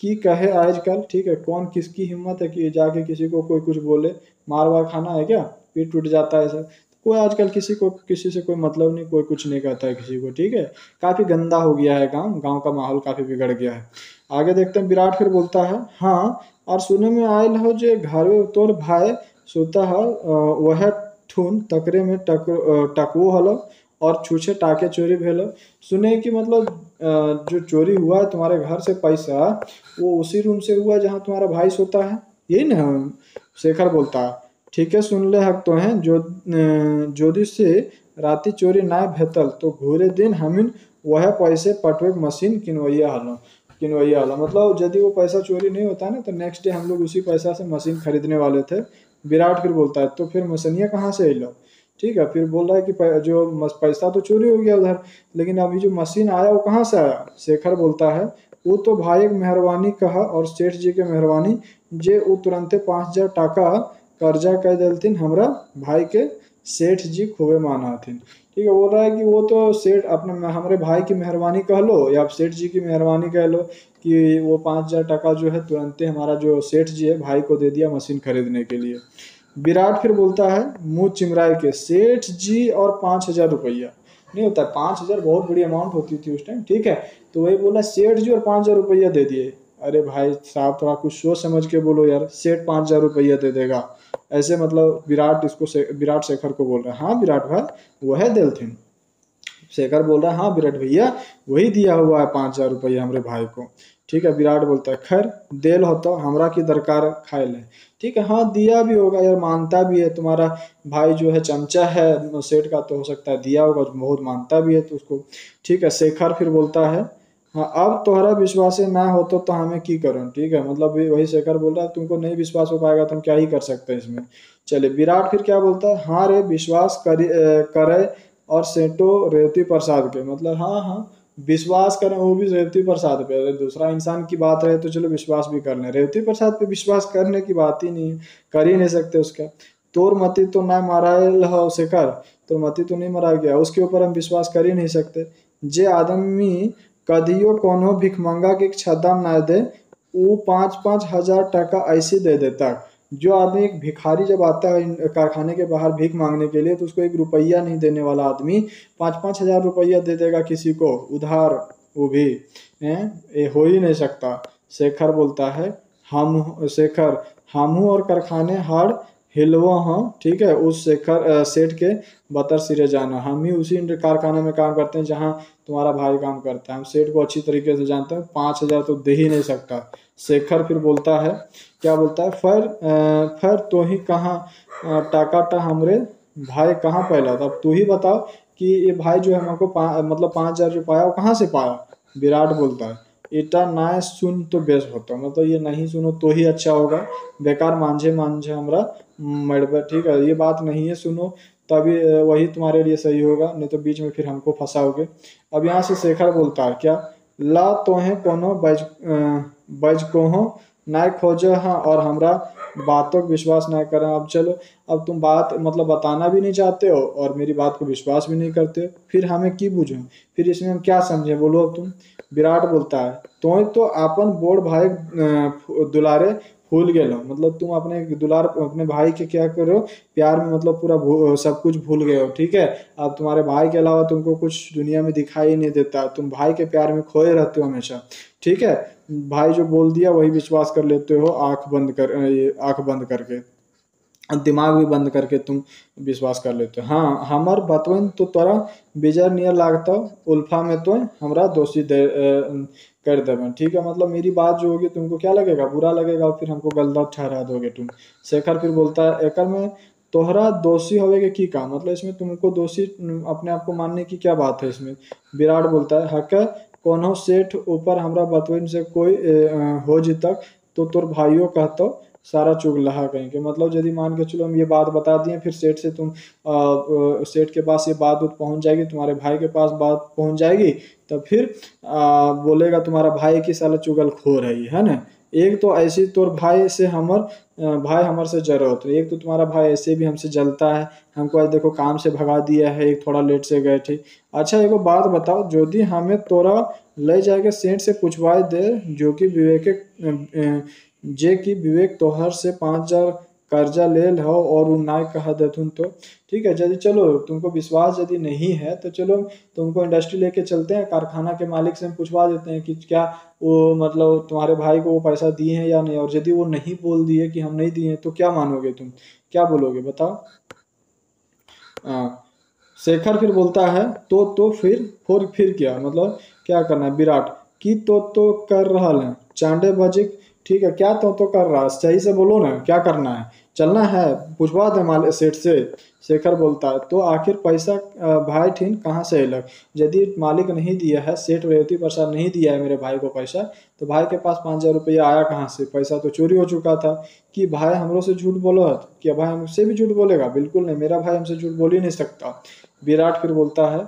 S1: की कहे आजकल, ठीक है, कौन किसकी हिम्मत है कि जाके किसी को कोई कुछ बोले? मार वार खाना है क्या, पीट टूट जाता है ऐसा। कोई आजकल किसी को किसी से कोई मतलब नहीं, कोई कुछ नहीं कहता है किसी को, ठीक है। काफी गंदा हो गया है गांव, गांव का माहौल काफी बिगड़ गया है। आगे देखते हैं, विराट फिर बोलता है हाँ, और सुने में आयल हो जे घर तोर भाई सोता है वह ठून तकरे में टकवो हलो और छूछे टाके चोरी भेलो। सुने कि मतलब जो चोरी हुआ है तुम्हारे घर से पैसा, वो उसी रूम से हुआ जहाँ तुम्हारा भाई सोता है, यही ना? शेखर बोलता है ठीक है, सुन ले हक तो हैं जो जोदी से राती चोरी ना भेतल तो घूरे दिन हमिन वह पैसे पटवे मशीन किनवैया हलो, मतलब यदि वो पैसा चोरी नहीं होता ना तो नेक्स्ट डे हम लोग उसी पैसा से मशीन खरीदने वाले थे। विराट फिर बोलता है तो फिर मशीनिया कहाँ से अलो, ठीक है। फिर बोल रहा है कि जो पैसा तो चोरी हो गया उधर, लेकिन अभी जो मशीन आया वो कहाँ से आया? शेखर बोलता है वो तो भाई एक मेहरबानी कहा और सेठ जी के मेहरबानी, जे वो तुरंते 5,000 टाका कर्जा कह देलथिन हमरा भाई के, सेठ जी खूबे माना हथिन, ठीक है। बोल रहा है कि वो तो सेठ अपने हमारे भाई की मेहरबानी कह लो या आप सेठ जी की मेहरबानी कह लो कि वो 5,000 टाका जो है तुरंते हमारा जो सेठ जी है भाई को दे दिया मशीन खरीदने के लिए। विराट फिर बोलता है मुंह चिमराए के, सेठ जी और 5,000 रुपया। नहीं होता, 5,000 बहुत बड़ी अमाउंट होती थी उस टाइम, ठीक है। तो वही बोला सेठ जी और 5,000 रुपया दे दिए। अरे भाई साहब थोड़ा कुछ सोच समझ के बोलो यार, सेठ 5,000 रुपया दे देगा ऐसे, मतलब विराट इसको विराट शेखर को बोल रहा है, हाँ विराट भाई वह देलथिन। शेखर बोल रहा है हाँ विराट भैया वही दिया हुआ है 5,000 रुपया हमारे भाई को। ठीक है, विराट बोलता है खैर देल हो तो हमरा की दरकार खाए ले। ठीक है, हाँ दिया भी होगा यार, मानता भी है तुम्हारा भाई जो है चमचा है सेठ का, तो हो सकता है दिया होगा, बहुत मानता भी है तो उसको। ठीक है, शेखर फिर बोलता है हाँ अब तोहरा विश्वास ना हो तो हमें की करूँ। ठीक है, मतलब वही शेखर बोल रहा है तुमको नहीं विश्वास हो पाएगा तो हम क्या ही कर सकते हैं इसमें। चलिए विराट फिर क्या बोलता है, हाँ रे विश्वास करे और सेठो रेवती प्रसाद के, मतलब हाँ हाँ विश्वास करें वो भी रेवती प्रसाद पे। अगर दूसरा इंसान की बात रहे तो चलो विश्वास भी कर लें, रेवती प्रसाद पे विश्वास करने की बात ही नहीं है, कर ही नहीं सकते उसका। तोर मती तो ना मारा हो शेखर, तो मती तो नहीं मारा गया, उसके ऊपर हम विश्वास कर ही नहीं सकते। जे आदमी कदियो कोनो भिखमंगा के छदा ना दे, वो 5-5 हजार टका ऐसे दे देता। जो आदमी एक भिखारी जब आता है कारखाने के बाहर भीख मांगने के लिए, तो उसको 1 रुपया नहीं देने वाला आदमी 5-5 हजार रुपया दे देगा किसी को उधार, वो भी हैं, ये हो ही नहीं सकता। शेखर बोलता है हम शेखर हमहू और कारखाने हार हिलवा हाँ। ठीक है, उस शेखर सेठ के बतर सिरे जाना, हम ही उसी कारखाने में काम करते हैं जहाँ तुम्हारा भाई काम करता है, हम सेठ को अच्छी तरीके से जानते हैं, 5,000 तो दे ही नहीं सकता। शेखर फिर बोलता है, क्या बोलता है, फिर तो ही कहाँ टाका हमरे भाई कहाँ पहला था, अब तू ही बताओ कि ये भाई जो है हमको मतलब 5,000 जो पाया वो कहाँ से पाया। विराट बोलता है इटा ना सुन तो बेस होता, मतलब ये नहीं सुनो तो ही अच्छा होगा, बेकार मांझे मांझे हमरा मरबे। ठीक है, ये बात नहीं है सुनो, तभी वही तुम्हारे लिए सही होगा, नहीं तो बीच में फिर हमको फंसाओगे। अब यहाँ से शेखर बोलता है क्या, ला तो है कोनो बज को हो ना खोजो हाँ, और हमरा बातों को विश्वास ना करें। अब चलो, अब तुम बात मतलब बताना भी नहीं चाहते हो और मेरी बात को विश्वास भी नहीं करते हो, फिर हमें की बुझो, फिर इसमें हम क्या समझे बोलो अब तुम। विराट बोलता है तो अपन बोड़ भाई दुलारे भूल गए लो, मतलब तुम अपने दुलार अपने भाई के क्या करो प्यार में, मतलब पूरा सब कुछ भूल गए हो। ठीक है, अब तुम्हारे भाई के अलावा तुमको कुछ दुनिया में दिखाई नहीं देता, तुम भाई के प्यार में खोए रहते हो हमेशा। ठीक है, भाई जो बोल दिया वही विश्वास कर लेते हो, आंख बंद करके, दिमाग भी बंद करके तुम विश्वास कर लेते हो। हाँ हमार बतवन तो तोरा बेजार नियर लागता उल्फा में तो हमरा दोषी कर देवे। ठीक है, मतलब मेरी बात जो होगी तुमको क्या लगेगा, बुरा लगेगा और फिर हमको गलत ठहरा दोगे तुम। शेखर फिर बोलता है एकर में तोहरा दोषी होवे के की काम, मतलब इसमें तुमको दोषी अपने आप को मानने की क्या बात है इसमें। विराट बोलता है हक कोनो सेठ ऊपर हमरा बतवन से कोई हो जितक तो तोर भाइयों कहतो सारा चुगलहा कहेंगे, मतलब यदि मान के चलो हम ये बात बता दिए फिर सेठ से तुम सेठ के पास ये बात पहुंच जाएगी, तुम्हारे भाई के पास बात पहुंच जाएगी, तब फिर बोलेगा तुम्हारा भाई की साला चुगलखोर है ना। एक तो ऐसी तोर भाई से भाई हमर से जरूरत है, एक तो तुम्हारा भाई ऐसे भी हमसे जलता है, हमको आज देखो काम से भगा दिया है, एक थोड़ा लेट से गए थे। अच्छा एगो बात बताओ, यदि हमें तोरा ले जाके सेठ से पूछवाए दे जो कि विवेक तोहर से 5,000 कर्जा ले हो और वो ना कहा देथुन तो। ठीक है, यदि चलो तुमको विश्वास यदि नहीं है तो चलो तुमको इंडस्ट्री लेके चलते हैं, कारखाना के मालिक से हम पूछवा देते हैं कि क्या वो मतलब तुम्हारे भाई को वो पैसा दिए हैं या नहीं, और यदि वो नहीं बोल दिए कि हम नहीं दिए तो क्या मानोगे तुम, क्या बोलोगे बताओ। हाँ, शेखर फिर बोलता है फिर क्या मतलब क्या करना है विराट की तो कर रहा है चांडे बजिक। ठीक है, क्या तो कर रहा है, सही से बोलो ना क्या करना है, चलना है पूछवा दे माल सेठ से। शेखर बोलता है तो आखिर पैसा भाई ठीन कहाँ से अलग, यदि मालिक नहीं दिया है, सेठ रेवती प्रसाद नहीं दिया है मेरे भाई को पैसा, तो भाई के पास 5,000 रुपया आया कहाँ से, पैसा तो चोरी हो चुका था। कि भाई हमरो से झूठ बोलो है, क्या भाई हमसे भी झूठ बोलेगा, बिल्कुल नहीं, मेरा भाई हमसे झूठ बोल ही नहीं सकता। विराट फिर बोलता है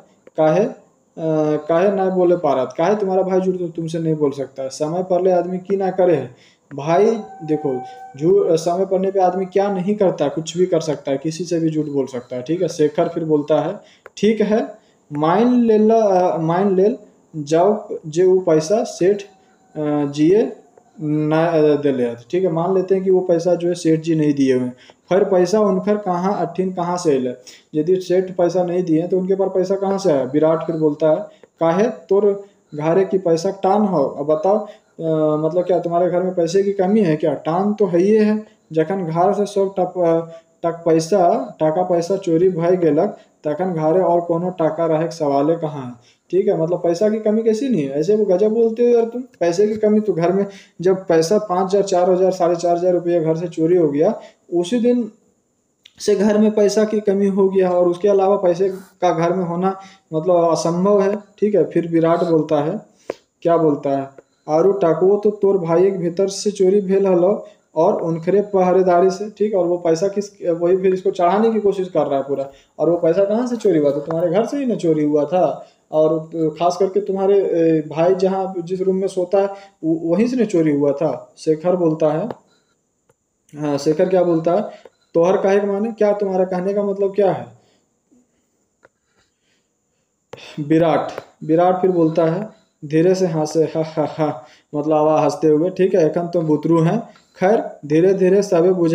S1: काहे ना बोले पारत, काहे तुम्हारा भाई झूठ तो तुमसे नहीं बोल सकता है, समय पड़ले आदमी की ना करे है। भाई देखो झूठ समय पड़ने पे आदमी क्या नहीं करता है, कुछ भी कर सकता है, किसी से भी झूठ बोल सकता है। ठीक है, शेखर फिर बोलता है ठीक है मान ले जाओ जे वो पैसा सेठ जिए ना दिले है। ठीक है, मान लेते हैं कि वो पैसा जो है सेठ जी नहीं दिए हुए हैं, फिर पैसा उनकर कहाँ अठिन कहाँ से अल? यदि सेठ पैसा नहीं दिए तो उनके पास पैसा कहाँ से आया? विराट फिर बोलता है काहे तोर घारे की पैसा टान हो। अब बताओ मतलब क्या तुम्हारे घर में पैसे की कमी है क्या? टान तो है ही है, जखन घर से सब टक पैसा टाका पैसा चोरी भय गेलक तखन घरे और कोनो टाका रहे के सवाले कहाँ है। ठीक है, मतलब पैसा की कमी कैसी नहीं है? ऐसे वो गजब बोलते हो यार तुम, पैसे की कमी तो घर में जब पैसा 5,000 4,000 4,500 रुपया घर से चोरी हो गया, उसी दिन से घर में पैसा की कमी हो गया, और उसके अलावा पैसे का घर में होना मतलब असंभव है। ठीक है, फिर विराट बोलता है, क्या बोलता है, आरु टाकुओ तो तोर भाई के भीतर से चोरी भेल हलो और उनखरे पहरेदारी से। ठीक है, और वो पैसा किस वही फिर इसको चढ़ाने की कोशिश कर रहा है पूरा, और वो पैसा कहाँ से चोरी हुआ था? तुम्हारे घर से ही ना चोरी हुआ था, और खास करके तुम्हारे भाई जहाँ जिस रूम में सोता है वहीं से ना चोरी हुआ था। शेखर बोलता है, हाँ शेखर क्या बोलता है, तोहर काहे के माने क्या, तुम्हारा कहने का मतलब क्या है? विराट विराट फिर बोलता है धीरे से हंसे, हा हा हा, मतलब आवाज हंसते हुए, ठीक है एखन तो बुतरू हैं, खैर धीरे धीरे सबे बुझ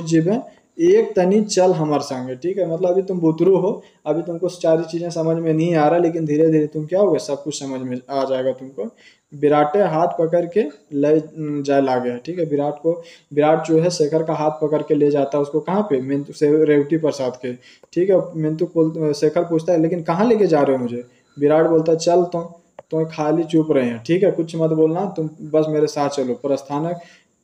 S1: जीबे, एक तनी चल हमार संगे। ठीक है, मतलब अभी तुम बुतरू हो, अभी तुमको सारी चीजें समझ में नहीं आ रहा, लेकिन धीरे धीरे तुम क्या होगे, सब कुछ समझ में आ जाएगा तुमको। विराटे हाथ पकड़ के ले जाए लागे। ठीक है, विराट जो है शेखर का हाथ पकड़ के ले जाता है उसको, कहाँ पे, मिंटू से रेवती प्रसाद के। ठीक है, शेखर पूछता है लेकिन कहाँ लेके जा रहे हो मुझे? विराट बोलता है चल तुम खाली चुप रहे हैं, ठीक है कुछ मत बोलना, तुम बस मेरे साथ चलो,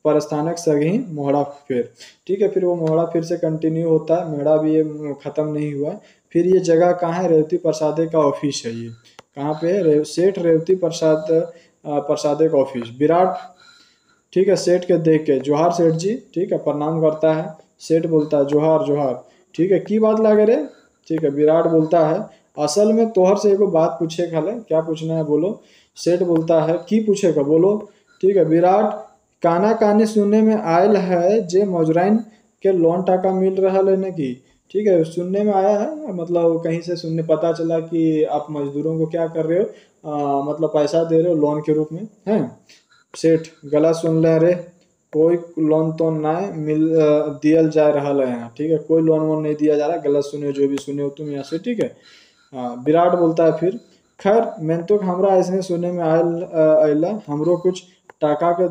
S1: प्रस्थानक सही मोहड़ा फिर। ठीक है, फिर वो मोहड़ा फिर से कंटिन्यू होता है, मेड़ा भी ये खत्म नहीं हुआ। फिर ये जगह कहाँ है? रेवती प्रसादे का ऑफिस है ये। कहाँ पे है? सेठ रेवती प्रसादे का ऑफिस। विराट, ठीक है, सेठ के देख के जोहार सेठ जी, ठीक है प्रणाम करता है। सेठ बोलता है जोहार जोहार। ठीक है, की बात लागे रे? ठीक है, विराट बोलता है असल में तोहर से एगो बात पूछे खाले, क्या पूछना है बोलो? सेठ बोलता है की पूछेगा बोलो? ठीक है, विराट काना कानी सुनने में आयल है जे मजुराइन के लोन टाका मिल रहा है ना की? ठीक है, सुनने में आया है, मतलब कहीं से सुनने पता चला कि आप मजदूरों को क्या कर रहे हो, मतलब पैसा दे रहे हो लोन के रूप में हैं। सेठ गला सुन ले रे, कोई लोन तो ना दियल जा रहा है यहाँ। ठीक है, कोई लोन वोन नहीं दिया जा रहा, गलत सुने जो भी सुने हो तुम यहाँ से। ठीक है, हाँ विराट बोलता है फिर खैर मैं तो हमरा इसमें सुने में आयल अला हमरो कुछ टाका के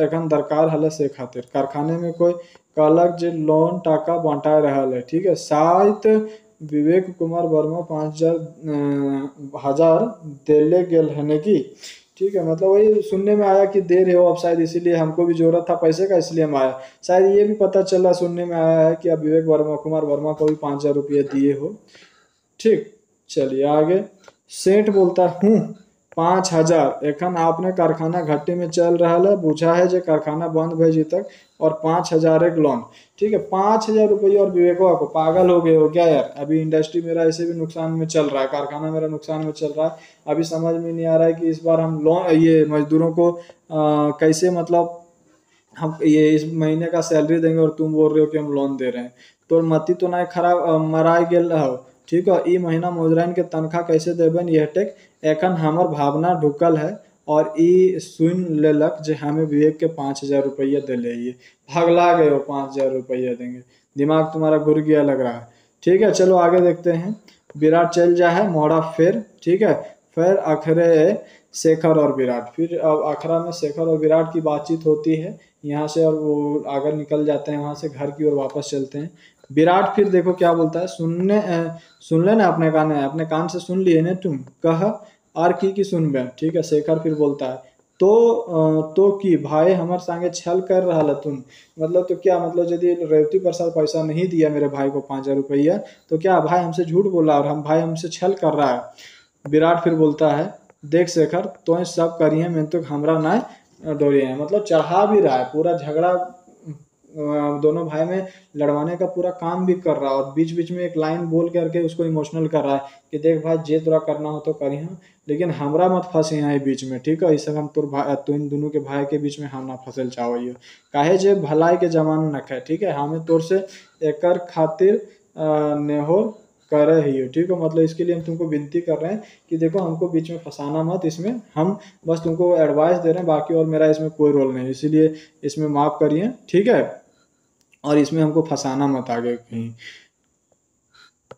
S1: एखन दरकार हल से खातिर कारखाने में कोई कहलक जे लोन टाका बांटा रहा है। ठीक है, शायद विवेक कुमार वर्मा 5,000 देले गेल है ने की? ठीक है, मतलब वही सुनने में आया कि दे रहे हो अब शायद, इसीलिए हमको भी जरूरत था पैसे का इसलिए हम आया। शायद ये भी पता चला सुनने में आया है कि अब विवेक वर्मा कुमार वर्मा को भी 5,000 रुपये दिए हो। ठीक, चलिए आगे। सेठ बोलता हूँ 5,000 एखन आपने कारखाना घाटे में चल रहा है, बुझा है जे कारखाना बंद भेजी तक, और 5,000 एक लोन। ठीक है, 5,000 रुपये, और विवेकवा को पागल हो गए हो क्या यार? अभी इंडस्ट्री मेरा ऐसे भी नुकसान में चल रहा है, कारखाना मेरा नुकसान में चल रहा है, अभी समझ में नहीं आ रहा है कि इस बार हम लोन ये मजदूरों को कैसे मतलब हम ये इस महीने का सैलरी देंगे और तुम बोल रहे हो कि हम लोन दे रहे हैं। तो मती तो ना खराब मराए गेल हो। ठीक है, ई महीना मजदूरन के तनख्वाह कैसे देबन यह टेक एखन हमर भावना ढुकल है, और ई सुन लेलक जे हमें विवेक के 5,000 रुपया दिले, ये भगला गए हो 5,000 रुपया देंगे, दिमाग तुम्हारा घुर गया लग रहा है। ठीक है, चलो आगे देखते हैं। विराट चल जा है मोड़ा फिर। ठीक है, फिर अखरे शेखर और विराट, फिर अब अखरा में शेखर और विराट की बातचीत होती है यहाँ से, और वो आगे निकल जाते हैं वहां से, घर की ओर वापस चलते हैं। विराट फिर देखो क्या बोलता है, सुन ले ना अपने कान से सुन लिए ना तुम, कह आर की सुनबे? ठीक है, शेखर फिर बोलता है तो की भाई हमारे संगे छल कर रहा है तुम? मतलब तो क्या, मतलब यदि रेवती प्रसाद पैसा नहीं दिया मेरे भाई को 5,000 रुपया, तो क्या भाई हमसे झूठ बोला और हम भाई हमसे छल कर रहा है? विराट फिर बोलता है देख शेखर तो सब करिए, मैं तो हमरा ना डोरी है, मतलब चढ़ा भी रहा है पूरा झगड़ा, दोनों भाई में लड़वाने का पूरा काम भी कर रहा है, और बीच बीच में एक लाइन बोल करके उसको इमोशनल कर रहा है कि देख भाई जे तोरा करना हो तो करी, लेकिन हमरा मत फंसे यहाँ बीच में। ठीक है, इस हम तोर भाई तो इन दोनों के भाई के बीच में हम ना फंसल चाहो, काहे जे भलाई के जमाना नख है। ठीक है, हमें तोर से एकर खातिर नेहोर कर ही हो, ठीक है। मतलब इसके लिए हम तुमको विनती कर रहे हैं कि देखो हमको बीच में फंसाना मत, इसमें हम बस तुमको एडवाइस दे रहे हैं, बाकी और मेरा इसमें कोई रोल नहीं, इसीलिए इसमें माफ़ करिए, ठीक है। और इसमें हमको फंसाना मत आगे कहीं।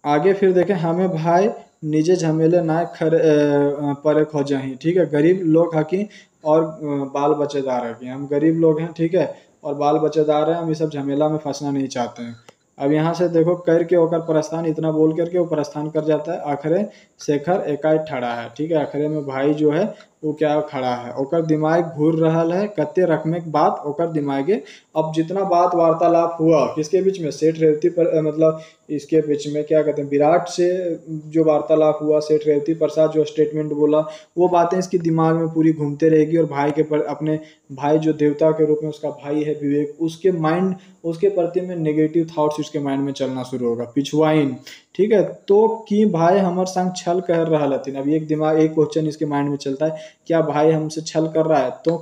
S1: आगे फिर देखें, हमें भाई निजे झमेले ना परे खोजही, ठीक है। गरीब लोग हकी और बाल बच्चेदार हकी, हम गरीब लोग हैं, ठीक है, और बाल बच्चेदार हैं, हम ये सब झमेला में फंसना नहीं चाहते हैं। अब यहाँ से देखो करके होकर प्रस्थान, इतना बोल करके वो प्रस्थान कर जाता है। आखिरे शेखर एकाएक खड़ा है, ठीक है। आखिरे में भाई जो है वो क्या खड़ा है, ओकर दिमाग घूर रहा है कत्ते रकमे के बात ओकर दिमागे। अब जितना बात वार्तालाप हुआ किसके बीच में, सेठ रेवती पर, मतलब इसके बीच में क्या कहते हैं, विराट से जो वार्तालाप हुआ, सेठ रेवती प्रसाद जो स्टेटमेंट बोला, वो बातें इसके दिमाग में पूरी घूमते रहेगी। और भाई के अपने भाई जो देवता के रूप में उसका भाई है विवेक, उसके माइंड, उसके प्रति में नेगेटिव थॉट्स उसके माइंड में चलना शुरू होगा, पिछवाइन, ठीक है। तो कि भाई हमारे संग छल कर रहा हथिन, अब एक दिमाग एक क्वेश्चन इसके माइंड में चलता है, क्या भाई हमसे छल कर रहा है, तो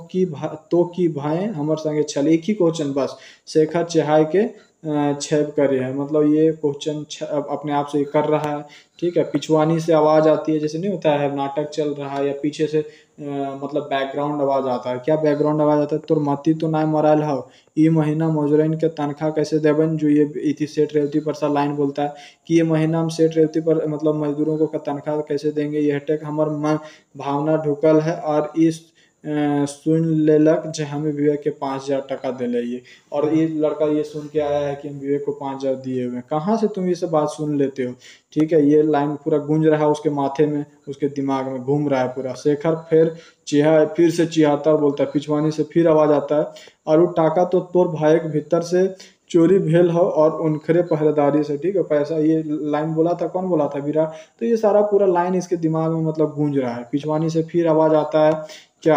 S1: कि भाई हमारे संगे छल, एक ही क्वेश्चन बस शेखर चहाय के छेब करे है, मतलब ये क्वेश्चन अपने आप से कर रहा है, ठीक है। पिछवानी से आवाज आती है, जैसे नहीं होता है नाटक चल रहा है या पीछे से मतलब बैकग्राउंड आवाज आता है, क्या बैकग्राउंड आवाज आता है, तोर मती तो ना मराल हो, ई महीना मजूरन के तनख्वाह कैसे देवन, जो ये इति सेठ रेवती प्रसाद लाइन बोलता है कि ये महीना हम सेठ रेवती पर मतलब मजदूरों को तनख्वाह कैसे देंगे, यह टेक हमार मन भावना ढुकल है। और इस सुन लेलक जे हमें विवेक के 5,000 टका दिलाइए, और ये लड़का ये सुन के आया है कि हम विवेक को 5,000 दिए हुए हैं। कहाँ से तुम ये सब बात सुन लेते हो, ठीक है। ये लाइन पूरा गूंज रहा है उसके माथे में, उसके दिमाग में घूम रहा है पूरा। शेखर फिर से चिहाता बोलता है, पिछवानी से फिर आवाज आता है, और वो टाका तो तोर भाई के भीतर से चोरी भेल हो और उनखरे पहरेदारी से, ठीक है। पैसा, ये लाइन बोला था, कौन बोला था, विराट। तो ये सारा पूरा लाइन इसके दिमाग में मतलब गूंज रहा है। पिछवानी से फिर आवाज आता है, क्या,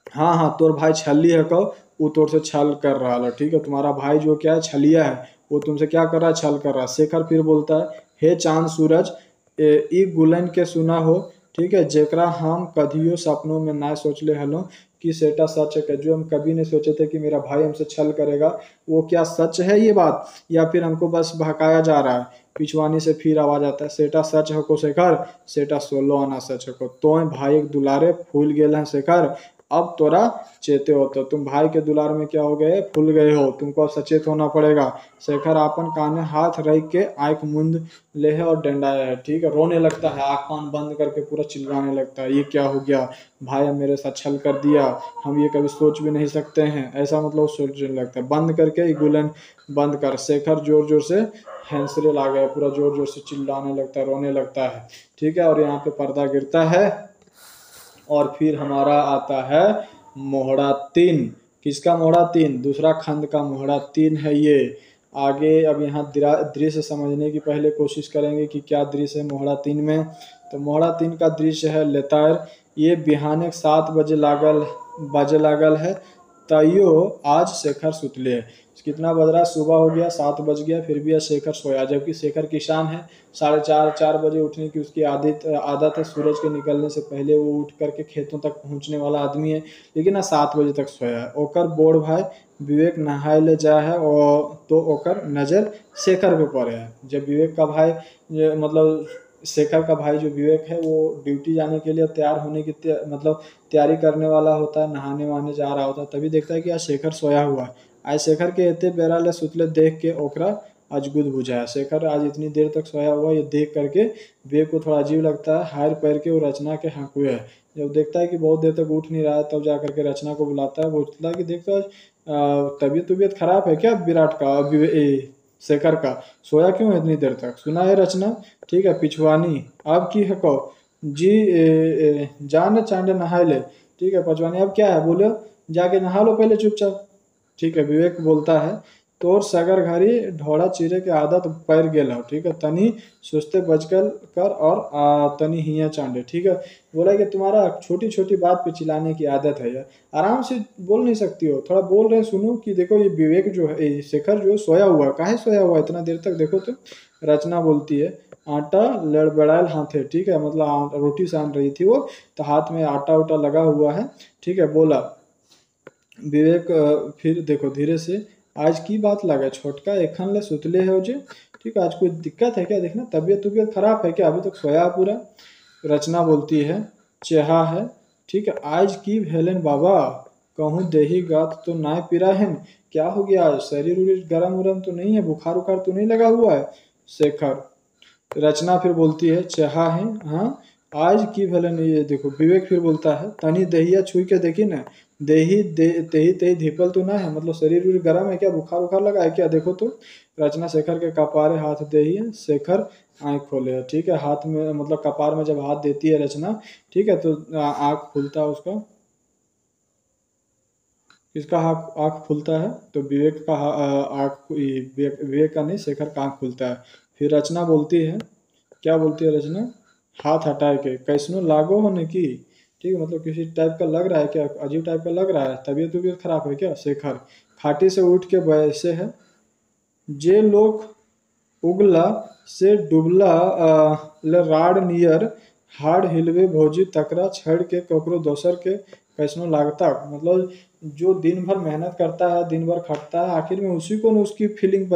S1: हाँ हाँ तोर भाई छली है कहो, वो तोर से छल कर रहा है, ठीक है। तुम्हारा भाई जो क्या है छलिया है, वो तुमसे क्या कर रहा है, छल कर रहा है। शेखर फिर बोलता है, हे चांद सूरज ई गुलन के सुना हो, ठीक है, जेकरा हम कधियो सपनों में ना सोचले हलो कि सेटा सच है, जो हम कभी नहीं सोचे थे कि मेरा भाई हमसे छल करेगा, वो क्या सच है ये बात, या फिर हमको बस भड़काया जा रहा है। पिछवानी से फिर आवाज आता है, सेटा सच हो को शेखर, सेटा 16 आना सच हो को, तो भाई एक दुलारे फूल गेल है शेखर, अब तोरा चेते हो, तो तुम भाई के दुलार में क्या हो गए, फूल गए हो, तुमको अब सचेत होना पड़ेगा। शेखर आपन काने हाथ रख के आंख मूंद ले है और डंडाया है, ठीक है। रोने लगता है, आँख कान बंद करके पूरा चिल्लाने लगता है, ये क्या हो गया, भाई अब मेरे साथ छल कर दिया, हम ये कभी सोच भी नहीं सकते हैं, ऐसा मतलब सोचने लगता है। बंद करके गुलन बंद कर, शेखर जोर जोर से हैंसरे ला गया, पूरा जोर जोर से चिल्लाने लगता है, रोने लगता है, ठीक है। और यहाँ पे पर्दा गिरता है, और फिर हमारा आता है मोहरा 3। किसका मोहरा 3, दूसरा खंड का मोहरा 3 है ये। आगे अब यहाँ दृश्य समझने की पहले कोशिश करेंगे कि क्या दृश्य है मोहरा 3 में। तो मोहरा 3 का दृश्य है लेतार, ये बिहाने 7 बजे लागल है, तैयो आज शेखर सुतले है। कितना बज रहा है, सुबह हो गया, 7 बज गया, फिर भी शेखर सोया, जबकि शेखर किसान है, 4:30 बजे उठने की उसकी आदत है, सूरज के निकलने से पहले वो उठ करके खेतों तक पहुंचने वाला आदमी है, लेकिन ना 7 बजे तक सोया है। ओकर बोड़ भाई विवेक नहाए ले जा है, और तो ओकर नज़र शेखर पे पड़े है। जब विवेक का भाई मतलब शेखर का भाई जो विवेक है, वो ड्यूटी जाने के लिए तैयार होने की मतलब तैयारी करने वाला होता है, नहाने वहाने जा रहा होता है, तभी देखता है कि आज शेखर सोया हुआ है। आज शेखर के एते बेरा ले सुतले देख के ओकरा अजगुद बुझाया, शेखर आज इतनी देर तक सोया हुआ ये देख करके विवेक को थोड़ा अजीब लगता है। हार पैर के वो रचना के हंकुए है, जब देखता है कि बहुत देर तक उठ नहीं रहा है, तब जा करके रचना को बुलाता है, बोलता है कि देखता है तबीयत खराब है क्या विराट का, शेखर का, सोया क्यों है इतनी देर तक, सुना है रचना, ठीक है। पिछवानी अब की है कहो जी, जान चांडे नहा ले, ठीक है। पचवानी अब क्या है, बोलो जाके नहा लो पहले चुपचाप, ठीक है। विवेक बोलता है, तोर सगर घरी ढोड़ा चिरे के आदत पैर गेल हो, ठीक है, तनी सुस्ते बचकल कर और तनी हिया चांडे, ठीक है। बोला कि तुम्हारा छोटी छोटी बात पे चिल्लाने की आदत है यार, आराम से बोल नहीं सकती हो, थोड़ा बोल रहे सुनो कि देखो ये विवेक जो है, शेखर जो सोया हुआ है, काहे सोया हुआ है इतना देर तक, देखो तो। रचना बोलती है, आटा लड़बड़ायल हाथ है, ठीक है, मतलब रोटी सान रही थी वो, तो हाथ में आटा उटा लगा हुआ है, ठीक है। बोला विवेक फिर देखो धीरे से, आज की बात लगे छोटका एखन ले सुतले हो जे, ठीक है, आज कोई दिक्कत है क्या, देखना तबीयत तबीयत खराब है क्या, अभी तक सोया पूरा। रचना बोलती है चेहा है, ठीक है, आज की भेलन बाबा, कहूँ देही गात तो नाय पिरा है, क्या हो गया, शरीर उरीर गरम उरम तो नहीं है, बुखार उखार तो नहीं लगा हुआ है। शेखर, रचना फिर बोलती है चहा है, हाँ आज की भले नहीं, ये देखो विवेक फिर बोलता है तनी दहिया छुई के देखी ना, तेही तेही धिपल तो ना है, मतलब शरीर उरीर गर्म है क्या, बुखार उखार लगा है क्या, देखो तो। रचना शेखर के कपारे हाथ दे ही है, शेखर आँख खोले है, ठीक है, हाथ में मतलब कपार में जब हाथ देती है रचना, ठीक है, तो आँख खुलता है उसका, किसका आँख आँख खुलता है, तो विवेक का आँख, विवेक का नहीं, शेखर का आँख खुलता है। फिर रचना बोलती है, क्या बोलती है रचना, हाथ हटाए के कैसनो लागो होने की, ठीक है, मतलब किसी टाइप का लग रहा है क्या, अजीब टाइप का लग रहा है, तबीयत तबीयत खराब है क्या। शेखर खाटी से उठ के वैसे है, जे लोग उगला से डुबला ल राड नियर, हाड़ हिलवे भौजी तकरा छड़ के ककरो दोसर के कैसनो लागता, मतलब जो दिन भर मेहनत करता है, दिन भर खटता है, आखिर में उसी को न उसकी फीलिंग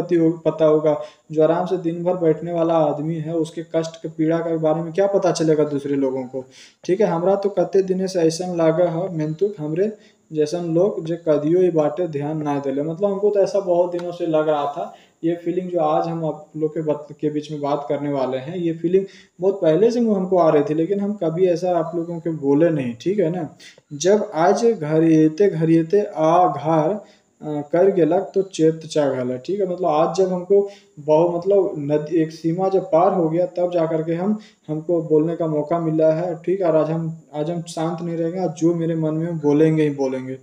S1: पता होगा, जो आराम से दिन भर बैठने वाला आदमी है, उसके कष्ट के पीड़ा के बारे में क्या पता चलेगा दूसरे लोगों को। ठीक है, हमरा तो कते दिने से ऐसा लागा है मेहनतुक हमरे जैसन लोग जो कदियो ही बाटे ध्यान ना दिले, मतलब हमको तो ऐसा बहुत दिनों से लग रहा था। ये फीलिंग जो आज हम आप लोग के बीच में बात करने वाले हैं, ये फीलिंग बहुत पहले से हमको आ रही थी, लेकिन हम कभी ऐसा आप लोगों के बोले नहीं, ठीक है ना। जब आज घरिएते आ घर कर गेलक तो चेत चागल, ठीक है, मतलब आज जब हमको बहुत मतलब नदी एक सीमा जब पार हो गया, तब जा करके हमको बोलने का मौका मिला है, ठीक है, और आज हम शांत नहीं रहेंगे, आज जो मेरे मन में बोलेंगे ही बोलेंगे।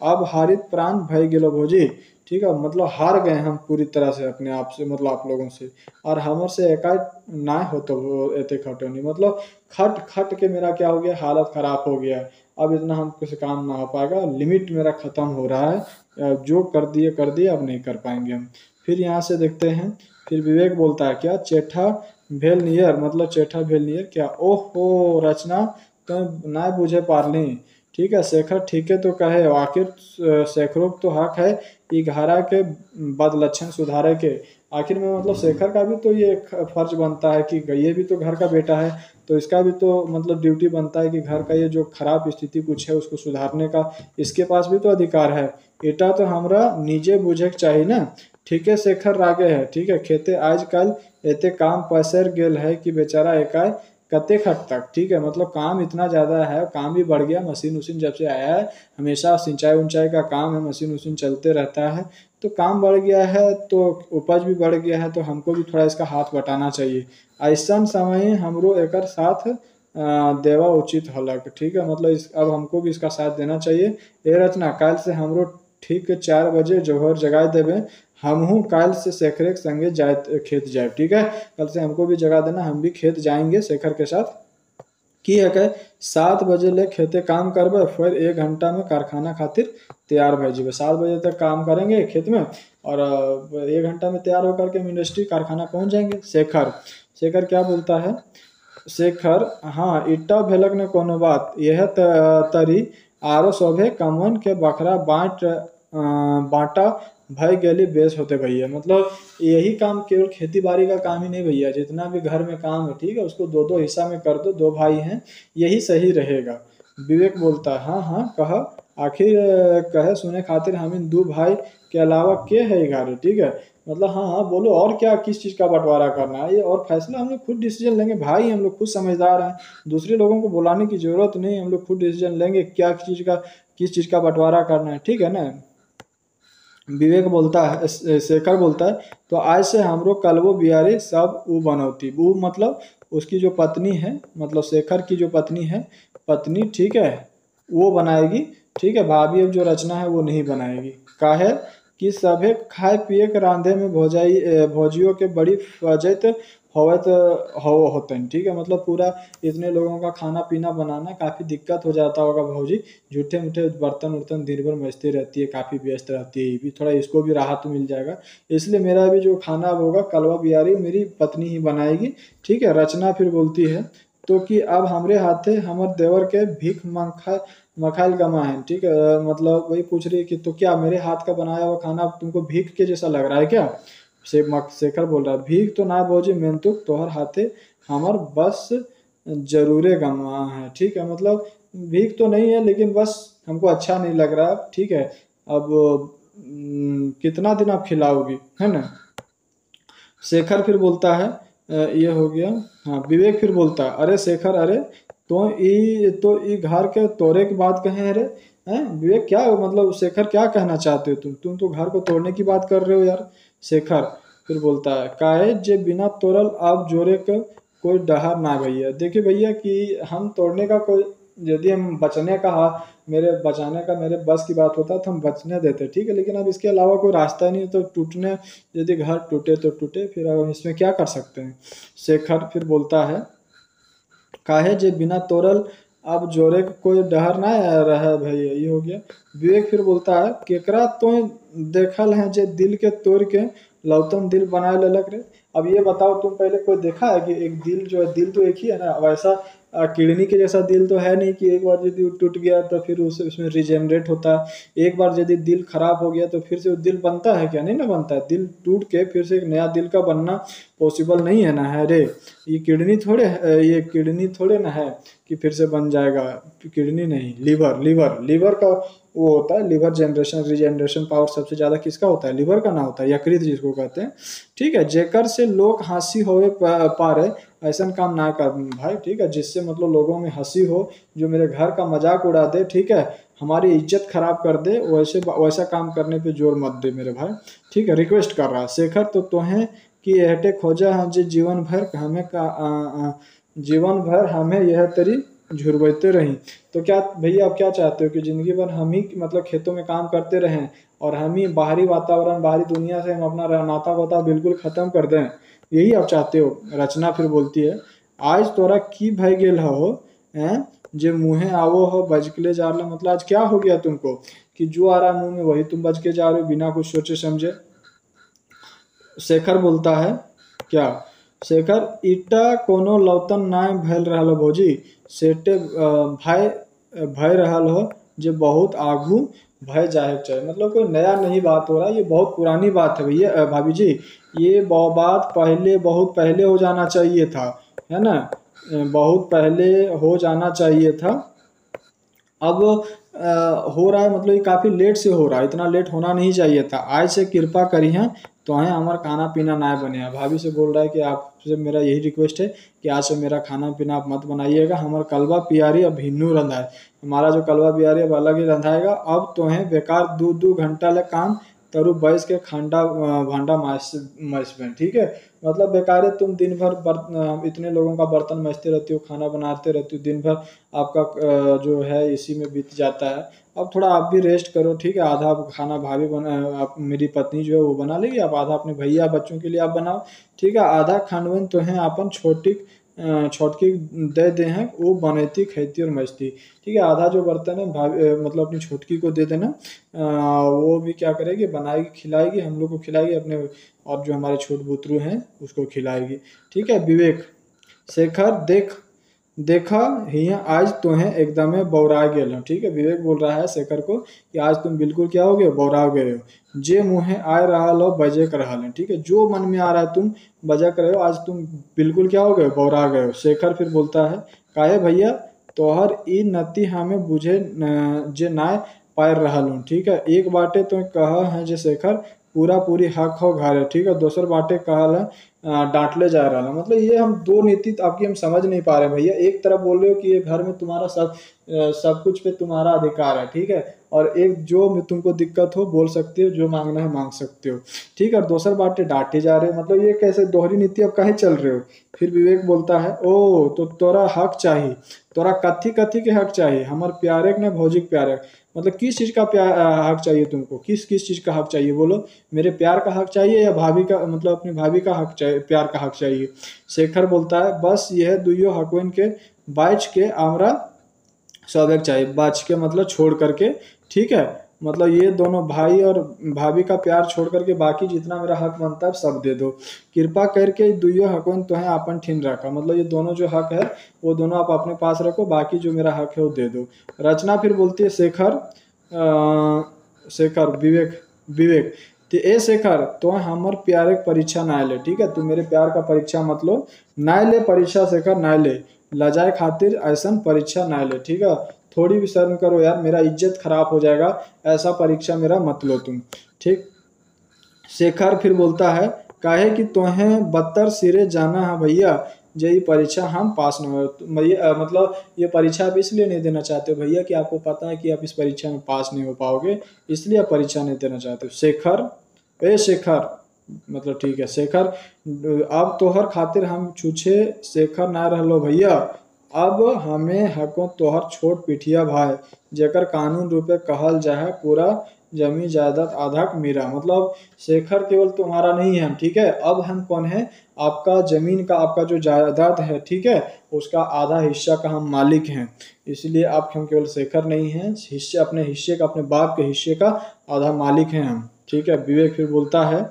S1: अब हारित प्राण भय गेलो भौजी, ठीक है, मतलब हार गए हम पूरी तरह से अपने आप से, मतलब आप लोगों से, और हमर से एकाएक ना हो तो एते खटोनी, मतलब खट खट के मेरा क्या हो गया, हालत खराब हो गया, अब इतना हमको से काम ना हो पाएगा, लिमिट मेरा खत्म हो रहा है, जो कर दिए अब नहीं कर पाएंगे हम। फिर यहाँ से देखते हैं, फिर विवेक बोलता है क्या, चेठा भेल नियर, मतलब चेठा भेल नियर क्या, ओहो रचना तो ना बुझे पारली, ठीक है, शेखर ठीक है तो कहे, आखिर शेखरों तो हक है ई घरा के बद लक्षण सुधारे के, आखिर में मतलब शेखर का भी तो ये फर्ज बनता है कि ये भी तो घर का बेटा है, तो इसका भी तो मतलब ड्यूटी बनता है कि घर का ये जो खराब स्थिति कुछ है उसको सुधारने का इसके पास भी तो अधिकार है, एटा तो हमरा निजे बुझे के चाहिए ना। ठीक है, शेखर रागे है, ठीक है, खेते आजकल एते काम पसर गेल है कि बेचारा एकाए कते खट तक, ठीक है, मतलब काम इतना ज़्यादा है, काम भी बढ़ गया, मशीन उशीन जब से आया है, हमेशा सिंचाई उंचाई का काम है, मशीन उशीन चलते रहता है, तो काम बढ़ गया है तो उपज भी बढ़ गया है, तो हमको भी थोड़ा इसका हाथ बटाना चाहिए, ऐसा समय हमरो एकर साथ देवा उचित हलक, ठीक है, मतलब अब हमको भी इसका साथ देना चाहिए। ए रचना काल से हमरो ठीक 4 बजे जोहर जगाए देवे, हमहू काल से शेखर के संगे जाए खेत जाए, ठीक है, कल से हमको भी जगा देना, हम भी खेत जाएंगे शेखर के साथ, की है कहे 7 बजे ले खेते काम करबे, फिर 1 घंटा में कारखाना खातिर तैयार भै जेबे, 7 बजे तक काम करेंगे खेत में, और 1 घंटा में तैयार होकर के हम इंडस्ट्री कारखाना पहुंच जाएंगे। शेखर शेखर क्या बोलता है, शेखर हाँ इट्टा भेलक ने कोनो बात, यह तरी आरो शोभे कमन के बखरा बांटा भय गेली बेस होते भैया, मतलब यही काम केवल खेती बाड़ी का काम ही नहीं भैया, जितना भी घर में काम है, ठीक है, उसको दो दो हिस्सा में कर दो, 2 भाई हैं, यही सही रहेगा। विवेक बोलता है हाँ हाँ कह, आखिर कहे सुने खातिर हम इन 2 भाई के अलावा के है घर, ठीक है, मतलब हाँ हाँ बोलो और क्या, किस चीज़ का बंटवारा करना है ये, और फैसला हम लोग खुद डिसीजन लेंगे भाई, हम लोग खुद समझदार हैं, दूसरे लोगों को बुलाने की जरूरत नहीं, हम लोग खुद डिसीजन लेंगे क्या किस चीज़ का बंटवारा करना है, ठीक है ना। विवेक बोलता है, शेखर बोलता है तो आज से हमरो कलबो बिहारी सब ऊ बनौती, वो मतलब उसकी जो पत्नी है, मतलब शेखर की जो पत्नी है, पत्नी ठीक है, वो बनाएगी, ठीक है, भाभी अब जो रचना है वो नहीं बनाएगी, काहे कि सभे खाए पिए के रांधे में भौजियों के बड़ी फजत होवत होते हैं, ठीक है, मतलब पूरा इतने लोगों का खाना पीना बनाना काफ़ी दिक्कत हो जाता होगा, भौजी झूठे मूठे बर्तन उर्तन दिन भर मजती रहती है, काफ़ी व्यस्त रहती है, ये भी थोड़ा इसको भी राहत मिल जाएगा, इसलिए मेरा भी जो खाना होगा कलवा बिहारी मेरी पत्नी ही बनाएगी, ठीक है। रचना फिर बोलती है तो कि अब हमरे हाथे हमर देवर के भीख मखाइल गमा है, ठीक है, मतलब वही पूछ रही है कि तो क्या मेरे हाथ का बनाया हुआ खाना तुमको भीख के जैसा लग रहा है क्या। शेखर बोल रहा है, भीख तो ना भौजी मेहनतुक तोहर हाथे हमर बस जरूरे गमा है। ठीक है, मतलब भीख तो नहीं है लेकिन बस हमको अच्छा नहीं लग रहा, ठीक है। अब कितना दिन आप खिलाओगी, है ना। शेखर फिर बोलता है ये हो गया। हाँ, विवेक फिर बोलता है, अरे शेखर, अरे तो ई घर के तोड़े की बात कहे रे, हैं विवेक, क्या मतलब शेखर क्या कहना चाहते हो तुम तो घर को तोड़ने की बात कर रहे हो यार। शेखर फिर बोलता है, काहे जे बिना तोड़ल आप जोरे का कोई डहर ना भैया। देखिए भैया कि हम तोड़ने का कोई, यदि हम बचने का मेरे बचाने का मेरे बस की बात होता तो हम बचने देते, ठीक है, लेकिन अब इसके अलावा कोई रास्ता नहीं, तो टूटने, यदि घर टूटे तो टूटे, फिर अब हम इसमें क्या कर सकते हैं। शेखर फिर बोलता है, काहे जे बिना तोड़ल अब जोरे के कोई डहर ना रहे भैया, ये हो गया। विवेक फिर बोलता है, केकरा तो देखल है जे दिल के तोड़ के लौतन दिल बनाए लेलक रे। अब ये बताओ, तुम पहले कोई देखा है कि एक दिल जो है, दिल तो एक ही है ना, वैसा किडनी के जैसा दिल तो है नहीं कि एक बार यदि वो टूट गया तो फिर उसमें रिजेनरेट होता है। एक बार यदि दिल खराब हो गया तो फिर से वो दिल बनता है क्या, नहीं ना बनता है। दिल टूट के फिर से एक नया दिल का बनना पॉसिबल नहीं है ना, है रे। ये किडनी थोड़े ना है कि फिर से बन जाएगा। किडनी नहीं, लीवर का वो होता है, लीवर जनरेशन रिजेनरेशन पावर सबसे ज्यादा किसका होता है, लीवर का ना होता है, यकृत जिसको कहते हैं। ठीक है, जेकर से लोग हंसी होवे पारे ऐसा काम ना कर भाई, ठीक है, जिससे मतलब लोगों में हंसी हो, जो मेरे घर का मजाक उड़ा दे, ठीक है, हमारी इज्जत खराब कर दे, वैसा काम करने पे जोर मत दे मेरे भाई। ठीक है, रिक्वेस्ट कर रहा है शेखर, तो तोहें कि एहटे खोजा है जे जीवन भर हमें यह तेरी झुरबते रही। तो क्या भैया आप क्या चाहते हो कि जिंदगी भर हम ही मतलब खेतों में काम करते रहें और हम ही बाहरी वातावरण बाहरी दुनिया से हम अपना नाता वाता बिल्कुल खत्म कर दें, यही आप चाहते हो। रचना फिर बोलती है, आज तोरा की भय गेल हो, हैं जे मुँहे आवो हो बजकले जा रहा, मतलब आज क्या हो गया तुमको कि जो आ रहा मुंह में वही तुम बज के जा रहे हो बिना कुछ सोचे समझे। शेखर बोलता है, क्या शेखर, ईटा कोनो लौतन नाय भैल रहल भौजी, सेटे भय रहल हो जे बहुत आगू भय जाए चाहिए। मतलब कोई नया नहीं बात हो रहा, ये बहुत पुरानी बात है भैया, भाभी जी, ये बात बहुत पहले हो जाना चाहिए था, है ना, बहुत पहले हो जाना चाहिए था। अब हो रहा है, मतलब ये काफ़ी लेट से हो रहा है, इतना लेट होना नहीं चाहिए था। आज से कृपा करी हैं तो हैं हमारा खाना पीना ना बने हैं। भाभी से बोल रहा है कि आपसे मेरा यही रिक्वेस्ट है कि आज से मेरा खाना पीना आप मत बनाइएगा, हमारा कलवा पियारी अब भिन्नू रंधा है, हमारा जो कलवा पियारी अब अलग ही रंधाएगा। अब तो हैं बेकार 2-2 घंटा ले काम तरु बैस के खांडा भांडा माइस में, ठीक है, मतलब बेकार है, तुम दिन भर इतने लोगों का बर्तन मांजते रहती हो, खाना बनाते रहती हो, दिन भर आपका जो है इसी में बीत जाता है। अब थोड़ा आप भी रेस्ट करो, ठीक है, आधा खाना भाभी बना, आप मेरी पत्नी जो है वो बना लेगी, आप आधा अपने भैया बच्चों के लिए आप बनाओ, ठीक है, आधा खानवन तो है अपन छोटकी दे दे हैं, वो बनती खेती और मचती, ठीक है, आधा जो बर्तन है भाभी मतलब अपनी छोटकी को दे देना, वो भी क्या करेगी, बनाएगी, खिलाएगी, हम लोग को खिलाएगी, अपने और जो हमारे छोट बुतरू हैं उसको खिलाएगी। ठीक है विवेक, शेखर देखा हिया आज तुम्हें एकदम बौरा गेल हो। ठीक है, विवेक बोल रहा है शेखर को कि आज तुम बिल्कुल क्या हो गए, बौरा गए हो, जे मुँहे आ रहा लो बजे कर रहा है, ठीक है, जो मन में आ रहा है तुम बजा कर रहे हो, आज तुम बिल्कुल क्या हो गए, बौरा गए हो। शेखर फिर बोलता है, काहे भैया तोहर ई नती हमें बुझे जे नाय पार रहा हूँ, ठीक है, एक बाटे तो कहा है जे शेखर पूरा पूरी हक हो घर, ठीक है, दोसर बाटे कहल है डांटले जा रहा है। मतलब ये हम दो नीति आपकी हम समझ नहीं पा रहे भैया। एक तरफ बोल रहे हो कि ये घर में तुम्हारा सब कुछ पे तुम्हारा अधिकार है, ठीक है, और एक जो तुमको दिक्कत हो बोल सकते हो, जो मांगना है मांग सकते हो, ठीक है, और दूसर बातें डांटे जा रहे हो, मतलब ये कैसे दोहरी नीति अब काहे चल रहे हो। फिर विवेक बोलता है, ओ तो तोरा हक चाहिए, तोरा कथी कथी के हक चाहिए, हमारे प्यारे के ना भौजी के प्यारे, मतलब किस चीज़ का हक चाहिए तुमको, किस किस चीज़ का हक चाहिए बोलो, मेरे प्यार का हक चाहिए या भाभी का, मतलब अपनी भाभी का हक चाहिए, प्यार का हक चाहिए। शेखर बोलता है, बस यह दुइयो हकवन के बाज के हमरा सब एक चाहिए, बाज के मतलब छोड़ करके, ठीक है, मतलब ये दोनों भाई और भाभी का प्यार छोड़ करके बाकी जितना मेरा हक बनता है सब दे दो, कृपा करके दुइयो हकवन तो है अपन ठीन रखा, मतलब ये दोनों जो हक है वो दोनों आप अपने पास रखो, बाकी जो मेरा हक है वो दे दो। रचना फिर बोलती है, शेखर विवेक तो ए शेखर तो हमर प्यारे के परीक्षा ना ले, ठीक है, तू मेरे प्यार का परीक्षा मत लो, ना ले परीक्षा शेखर ना ले, लजाए खातिर ऐसा परीक्षा ना ले, ठीक है, थोड़ी भी शर्म करो यार, मेरा इज्जत खराब हो जाएगा, ऐसा परीक्षा मेरा मत लो तुम, ठीक। शेखर फिर बोलता है काहे कि तुम्हें बदतर सिरे जाना है भैया, ये परीक्षा हम पास नहीं हो भैया, मतलब ये परीक्षा आप इसलिए नहीं देना चाहते हो भैया कि आपको पता है कि आप इस परीक्षा में पास नहीं हो पाओगे, इसलिए आप परीक्षा नहीं देना चाहते हो। शेखर ए शेखर मतलब ठीक है शेखर, अब तोहर खातिर हम छूछे शेखर ना रहलो भैया, अब हमें हको तोहर छोट पिठिया भाई, जेकर कानून रूपे कहल जाए पूरा जमी जायदाद आधा मेरा, मतलब शेखर केवल तुम्हारा नहीं है, ठीक है, अब हम कौन है, आपका जमीन का, आपका जो जायदाद है, ठीक है, उसका आधा हिस्सा का हम मालिक हैं, इसलिए आप हम केवल शेखर नहीं हैं, हिस्से अपने हिस्से का, अपने बाप के हिस्से का आधा मालिक हैं हम, ठीक है। विवेक फिर बोलता है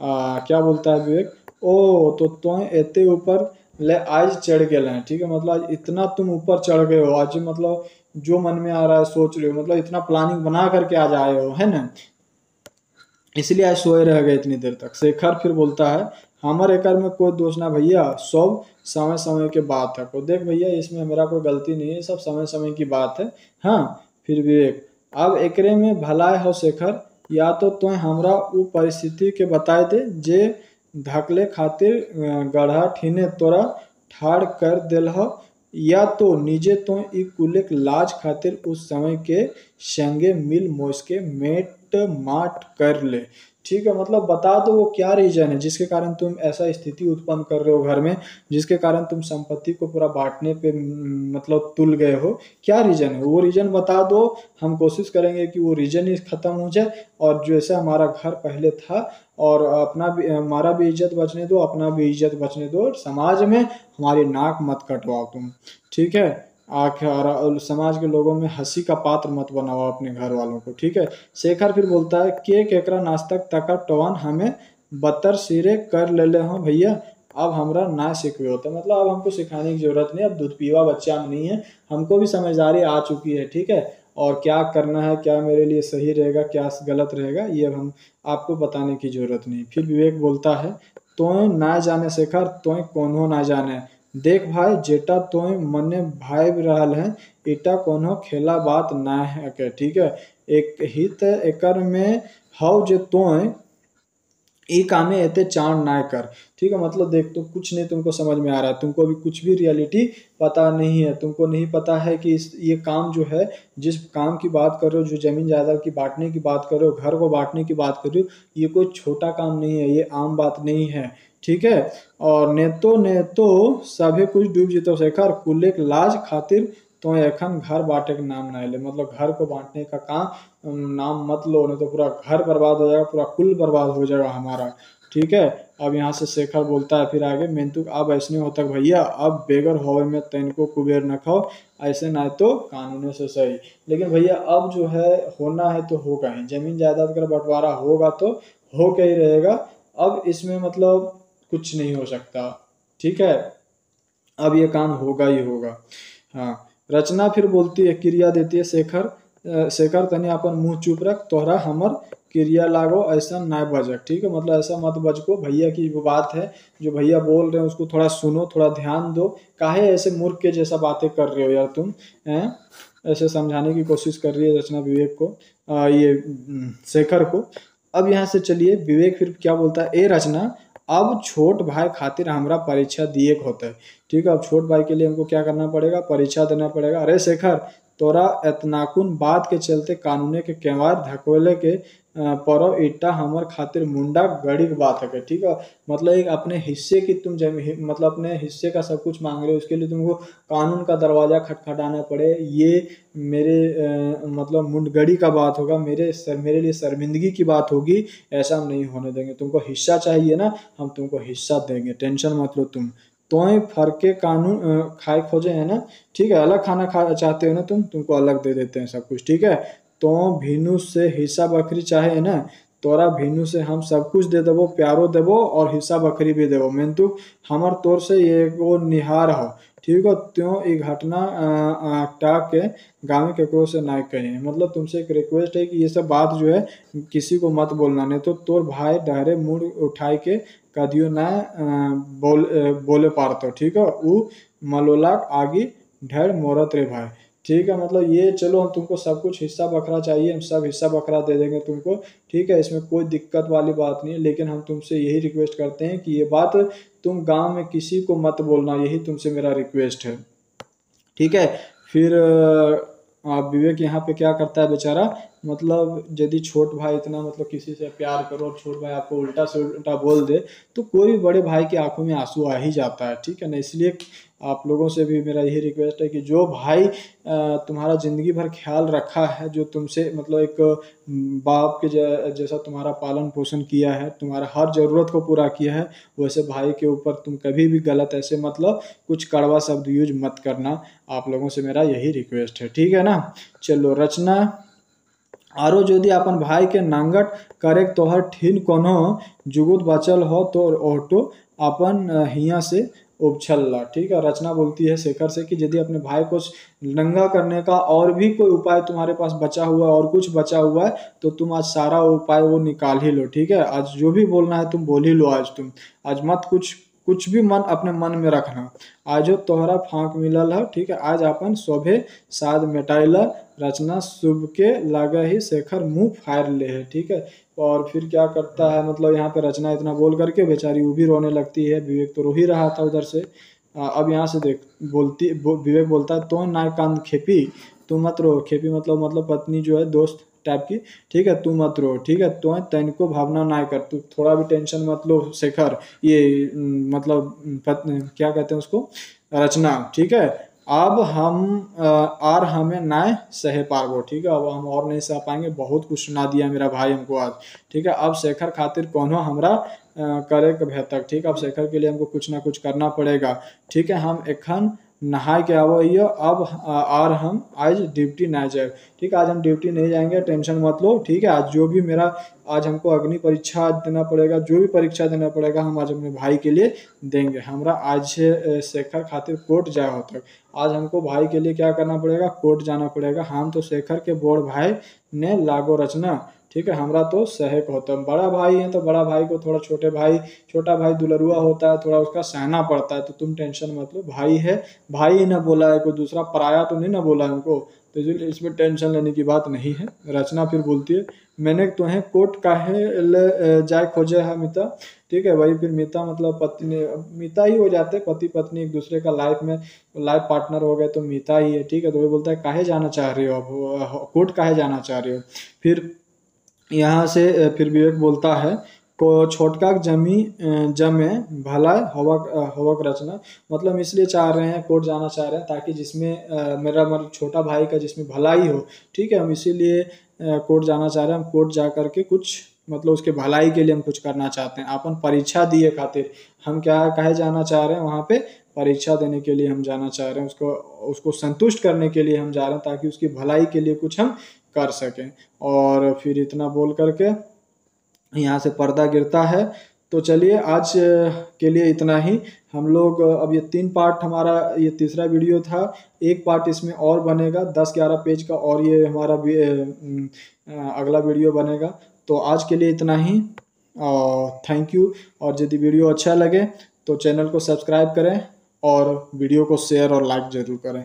S1: क्या बोलता है विवेक, ओ तो तुम एते ऊपर ले आज चढ़ गए हैं, ठीक है, मतलब इतना तुम ऊपर चढ़ गए हो आज, मतलब जो मन में आ रहा है सोच रहे हो, मतलब इतना प्लानिंग बना करके आज आए हो, है ना, इसलिए आज सोए रह गए इतनी देर तक। शेखर फिर बोलता है हमारे एकर में कोई दोष ना भैया, सब समय समय के बात है, को देख भैया इसमें मेरा कोई गलती नहीं है, सब समय समय की बात है। हाँ फिर विवेक अब एकरे में भलाई हो शेखर, या तो तुम हमरा उ परिस्थिति के बताए दे जे धकले खातिर गढ़ा ठीने तोरा ठाड़ कर दिल हो, या तो निजे तो ई कुलिक लाज खातिर उस समय के संगे मिल मोस के मेट माट कर ले, ठीक है, मतलब बता दो वो क्या रीजन है जिसके कारण तुम ऐसा स्थिति उत्पन्न कर रहे हो घर में, जिसके कारण तुम संपत्ति को पूरा बांटने पे मतलब तुल गए हो, क्या रीजन है वो रीजन बता दो, हम कोशिश करेंगे कि वो रीजन ही खत्म हो जाए, और जैसे हमारा घर पहले था, और अपना भी हमारा भी इज्जत बचने दो, अपना भी इज्जत बचने दो, और समाज में हमारी नाक मत कटवाओ तुम, ठीक है, आखिर समाज के लोगों में हंसी का पात्र मत बनाओ अपने घर वालों को, ठीक है। शेखर फिर बोलता है के केकरा नास्तक तक टवान हमें बतर सिरे कर ले हो भैया, अब हमरा ना सिखवे होता, मतलब अब हमको सिखाने की जरूरत नहीं, अब दूध पीवा बच्चा हम नहीं है, हमको भी समझदारी आ चुकी है, ठीक है, और क्या करना है, क्या मेरे लिए सही रहेगा, क्या गलत रहेगा, ये अब हम आपको बताने की जरूरत नहीं। फिर विवेक बोलता है तो ना जाने शेखर, तो कोनो ना जाने, देख भाई जेटा तो मने भाई रहल है, इटा कोनो खेला बात ना है के, ठीक है, एक हित एकर में हाउ जे तो ई कामे एते चाण ना कर, ठीक है, मतलब देख तो कुछ नहीं तुमको समझ में आ रहा है, तुमको अभी कुछ भी रियलिटी पता नहीं है, तुमको नहीं पता है कि ये काम जो है, जिस काम की बात कर रहे हो, जो जमीन जायदाद की बांटने की बात कर रहे हो, घर को बांटने की बात कर रहे हो, ये कोई छोटा काम नहीं है, ये आम बात नहीं है, ठीक है, और नेतो सभी कुछ डूब जीतो शेखर, कुल लाज खातिर तो एखन घर बांटे के नाम ना ले, मतलब घर को बांटने का काम नाम मत लो, नहीं तो पूरा घर बर्बाद हो जाएगा, पूरा कुल बर्बाद हो जाएगा हमारा, ठीक है। अब यहाँ से शेखर बोलता है फिर आगे मेंतुक अब ऐसे नहीं होता भैया, अब बेगर होवे में तैनको कुबेर न खाओ, ऐसे ना तो कानून से सही, लेकिन भैया अब जो है होना है तो होगा ही, जमीन जायदाद का बंटवारा होगा तो हो के ही रहेगा, अब इसमें मतलब कुछ नहीं हो सकता, ठीक है, अब ये काम होगा ही होगा। हाँ रचना फिर बोलती है क्रिया देती है शेखर तनी अपन मुंह चुप रख, तोहरा हमर क्रिया लागो ऐसा ना बजक, ठीक है, मतलब ऐसा मत बजको, भैया की वो बात है, जो भैया बोल रहे हैं उसको थोड़ा सुनो, थोड़ा ध्यान दो, काहे ऐसे मूर्ख के जैसा बातें कर रहे हो यार तुम, हैं, ऐसे समझाने की कोशिश कर रही है रचना विवेक को, ये शेखर को। अब यहाँ से चलिए विवेक फिर क्या बोलता है, ए रचना अब छोट भाई खातिर हमरा परीक्षा दिए के होता है, ठीक है, अब छोट भाई के लिए हमको क्या करना पड़ेगा, परीक्षा देना पड़ेगा। अरे शेखर तोरा एतनाकुन बात के चलते कानूने के केवार धकोले के परो ईटा हमर खातिर मुंडा गड़ी की बात है, ठीक है, मतलब एक अपने हिस्से की तुम मतलब अपने हिस्से का सब कुछ मांग रहे हो, उसके लिए तुमको कानून का दरवाजा खटखटाना पड़े, ये मेरे मतलब मुंडगड़ी का बात होगा, मेरे लिए शर्मिंदगी की बात होगी, ऐसा हम नहीं होने देंगे, तुमको हिस्सा चाहिए ना, हम तुमको हिस्सा देंगे, टेंशन मत लो तुम, तो फर्के कानून खाए खोजे है ना, ठीक है, अलग खाना खा चाहते हो ना तुमको अलग दे देते हैं सब कुछ, ठीक है, तो भीनू से हिस्सा बकरी चाहे है ना, तोरा भीनू से हम सब कुछ दे देवो, प्यारो देवो और हिस्सा बकरी भी देवो, मेन तू हमर तोर से ये वो निहार हो, ठीक है, त्यों ई घटना टाक के गाँव में केकरो से ना कही। मतलब तुमसे एक रिक्वेस्ट है कि ये सब बात जो है किसी को मत बोलना, नहीं तो तोर भाई डरे मुड़ उठाई के कदियो ना बोले पारतो। ठीक है, ऊ मलोलाक आगे ढेर मोरत रे भाई। ठीक है, मतलब ये चलो हम तुमको सब कुछ हिस्सा बखरा चाहिए, हम सब हिस्सा बखरा दे देंगे तुमको। ठीक है, इसमें कोई दिक्कत वाली बात नहीं है, लेकिन हम तुमसे यही रिक्वेस्ट करते हैं कि ये बात तुम गांव में किसी को मत बोलना, यही तुमसे मेरा रिक्वेस्ट है। ठीक है, फिर विवेक यहाँ पे क्या करता है बेचारा, मतलब यदि छोट भाई इतना मतलब किसी से प्यार करो और छोट भाई आपको उल्टा से उल्टा बोल दे तो कोई भी बड़े भाई की आंखों में आंसू आ ही जाता है। ठीक है ना, इसलिए आप लोगों से भी मेरा यही रिक्वेस्ट है कि जो भाई तुम्हारा ज़िंदगी भर ख्याल रखा है, जो तुमसे मतलब एक बाप के जैसा तुम्हारा पालन पोषण किया है, तुम्हारा हर ज़रूरत को पूरा किया है, वैसे भाई के ऊपर तुम कभी भी गलत ऐसे मतलब कुछ कड़वा शब्द यूज मत करना। आप लोगों से मेरा यही रिक्वेस्ट है। ठीक है ना, चलो रचना। आरो यदि अपन भाई के नांगट करे तोहर ठीन कोनो जुगुत बचल हो तो ओटो अपन हिया से उपछल ला। ठीक है, रचना बोलती है शेखर से कि यदि अपने भाई को नंगा करने का और भी कोई उपाय तुम्हारे पास बचा हुआ है और कुछ बचा हुआ है तो तुम आज सारा उपाय वो निकाल ही लो। ठीक है, आज जो भी बोलना है तुम बोल ही लो। आज तुम आज मत कुछ भी मन अपने मन में रखना। आजो तोहरा फांक मिलल है। ठीक है, आज अपन शोभे साध मेटाइला। रचना शुभ के लगा ही शेखर मुंह फाड़ ले है। ठीक है, और फिर क्या करता है, मतलब यहाँ पे रचना इतना बोल करके बेचारी वो भी रोने लगती है। विवेक तो रो ही रहा था उधर से। अब यहाँ से देख विवेक बोलता है तो ना कांद खेपी, तू मत रो। खेपी मतलब पत्नी जो है, दोस्त टाइप की। ठीक है, तू मत रो। ठीक है, तो तनिको भावना ना कर, तू थोड़ा भी टेंशन मत लो शेखर। ये मतलब क्या कहते हैं उसको, रचना। ठीक है, अब हम आर हमें ना सह पारबो। ठीक है, अब हम और नहीं सह पाएंगे, बहुत कुछ सुना दिया मेरा भाई हमको आज। ठीक है, अब शेखर खातिर कोनो हमरा करे के भेतक। ठीक है, अब शेखर के लिए हमको कुछ ना कुछ करना पड़ेगा। ठीक है, हम एखन नहाय के आवइयो, अब आर हम आज ड्यूटी ना जाए। ठीक है, आज हम ड्यूटी नहीं जाएंगे, टेंशन मत लो। ठीक है, आज जो भी मेरा आज हमको अग्नि परीक्षा देना पड़ेगा, जो भी परीक्षा देना पड़ेगा हम आज अपने भाई के लिए देंगे। हमरा आज शेखर खातिर कोर्ट जाए होता, आज हमको भाई के लिए क्या करना पड़ेगा, कोर्ट जाना पड़ेगा। हम तो शेखर के बड़ भाई ने लागो रचना। ठीक है, हमरा तो सहायक होता है, बड़ा भाई है तो बड़ा भाई को थोड़ा छोटा भाई दुलरुआ होता है, थोड़ा उसका सहना पड़ता है। तो तुम टेंशन मत लो, भाई है, भाई ही ना बोला है, कोई दूसरा पराया तो नहीं ना बोला है हमको, तो इसलिए इसमें टेंशन लेने की बात नहीं है। रचना फिर बोलती है मैंने तुम्हें कोर्ट काहे जाए खोजे है मिता। ठीक है भाई, फिर मिता मतलब पत्नी, मिता ही हो जाते, पति पत्नी एक दूसरे का लाइफ पार्टनर हो गए तो मिता ही है। ठीक है, तो वो बोलता है काहे जाना चाह रहे हो, अब कोर्ट काहे जाना चाह रहे हो। फिर यहाँ से फिर विवेक बोलता है को छोटका जमे भला हवक रचना। मतलब इसलिए चाह रहे हैं, कोर्ट जाना चाह रहे हैं ताकि जिसमें मेरा मतलब छोटा भाई का जिसमें भलाई हो। ठीक है, हम इसीलिए कोर्ट जाना चाह रहे हैं। हम कोर्ट जा करके कुछ मतलब उसके भलाई के लिए हम कुछ करना चाहते हैं। अपन परीक्षा दिए खातिर हम क्या कहे जाना चाह रहे हैं, वहाँ पे परीक्षा देने के लिए हम जाना चाह रहे हैं, उसको संतुष्ट करने के लिए हम जा रहे हैं ताकि उसकी भलाई के लिए कुछ हम कर सकें। और फिर इतना बोल करके यहाँ से पर्दा गिरता है। तो चलिए आज के लिए इतना ही। हम लोग अब ये 3 पार्ट, हमारा ये तीसरा वीडियो था। एक पार्ट इसमें और बनेगा 10-11 पेज का, और ये हमारा अगला वीडियो बनेगा। तो आज के लिए इतना ही, थैंक यू। और यदि वीडियो अच्छा लगे तो चैनल को सब्सक्राइब करें और वीडियो को शेयर और लाइक ज़रूर करें।